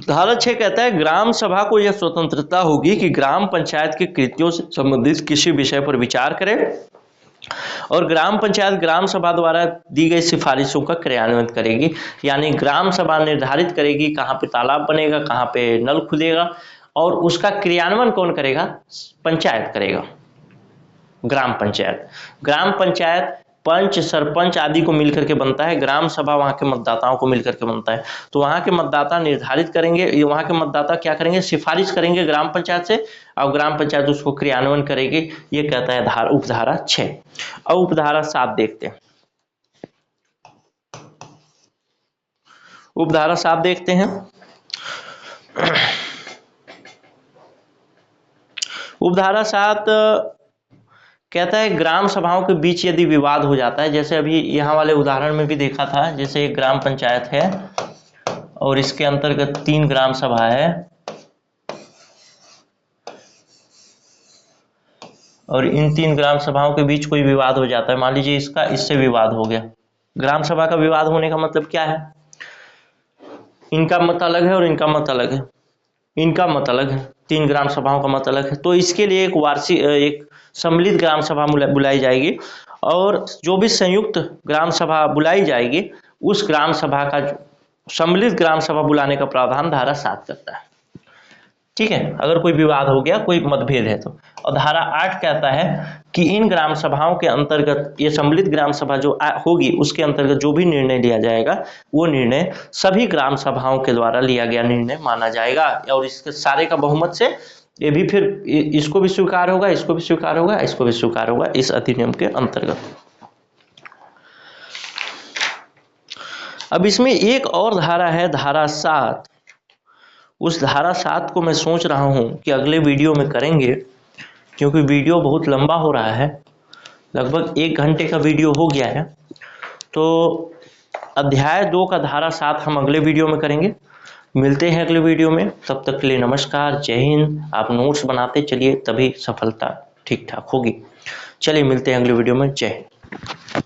धारा 6 कहता है ग्राम सभा को यह स्वतंत्रता होगी कि ग्राम पंचायत के कृत्यों से संबंधित किसी विषय पर विचार करे और ग्राम पंचायत ग्राम सभा द्वारा दी गई सिफारिशों का क्रियान्वयन करेगी। यानी ग्राम सभा निर्धारित करेगी कहाँ पे तालाब बनेगा, कहाँ पे नल खुलेगा, और उसका क्रियान्वयन कौन करेगा? पंचायत करेगा, ग्राम पंचायत। ग्राम पंचायत पंच, सरपंच आदि को मिलकर के बनता है। ग्राम सभा वहां के मतदाताओं को मिलकर के बनता है। तो वहां के मतदाता निर्धारित करेंगे, वहां के मतदाता क्या करेंगे? सिफारिश करेंगे ग्राम पंचायत से और ग्राम पंचायत उसको क्रियान्वयन करेगी। ये कहता है उपधारा 6। और उपधारा 7 देखते हैं। उपधारा 7 देखते हैं। उपधारा 7 कहता है ग्राम सभाओं के बीच यदि विवाद हो जाता है, जैसे अभी यहाँ वाले उदाहरण में भी देखा था, जैसे एक ग्राम पंचायत है और इसके अंतर्गत 3 ग्राम सभा है और इन 3 ग्राम सभाओं के बीच कोई विवाद हो जाता है। मान लीजिए इसका इससे विवाद हो गया। ग्राम सभा का विवाद होने का मतलब क्या है? इनका मत अलग है और इनका मत अलग है, इनका मत अलग है, 3 ग्राम सभाओं का मत अलग है। तो इसके लिए एक सम्मिलित ग्राम सभा बुलाई जाएगी और जो भी संयुक्त ग्राम सभा बुलाई जाएगी उस ग्राम सभा का सम्मिलित ग्राम सभा बुलाने का प्रावधान धारा 7 करता है। ठीक है, अगर कोई विवाद हो गया, कोई मतभेद है तो। और धारा 8 कहता है कि इन ग्राम सभाओं के अंतर्गत, ये सम्मिलित ग्राम सभा जो होगी उसके अंतर्गत जो भी निर्णय लिया जाएगा वो निर्णय सभी ग्राम सभाओं के द्वारा लिया गया निर्णय माना जाएगा, और इसके सारे का बहुमत से ये भी फिर इसको भी स्वीकार होगा, इसको भी स्वीकार होगा, इसको भी स्वीकार होगा इस अधिनियम के अंतर्गत। अब इसमें एक और धारा है, धारा 7। उस धारा 7 को मैं सोच रहा हूं कि अगले वीडियो में करेंगे, क्योंकि वीडियो बहुत लंबा हो रहा है, लगभग 1 घंटे का वीडियो हो गया है। तो अध्याय 2 का धारा 7 हम अगले वीडियो में करेंगे। मिलते हैं अगले वीडियो में, तब तक के लिए नमस्कार, जय हिंद। आप नोट्स बनाते चलिए, तभी सफलता ठीक ठाक होगी। चलिए मिलते हैं अगले वीडियो में, जय हिंद।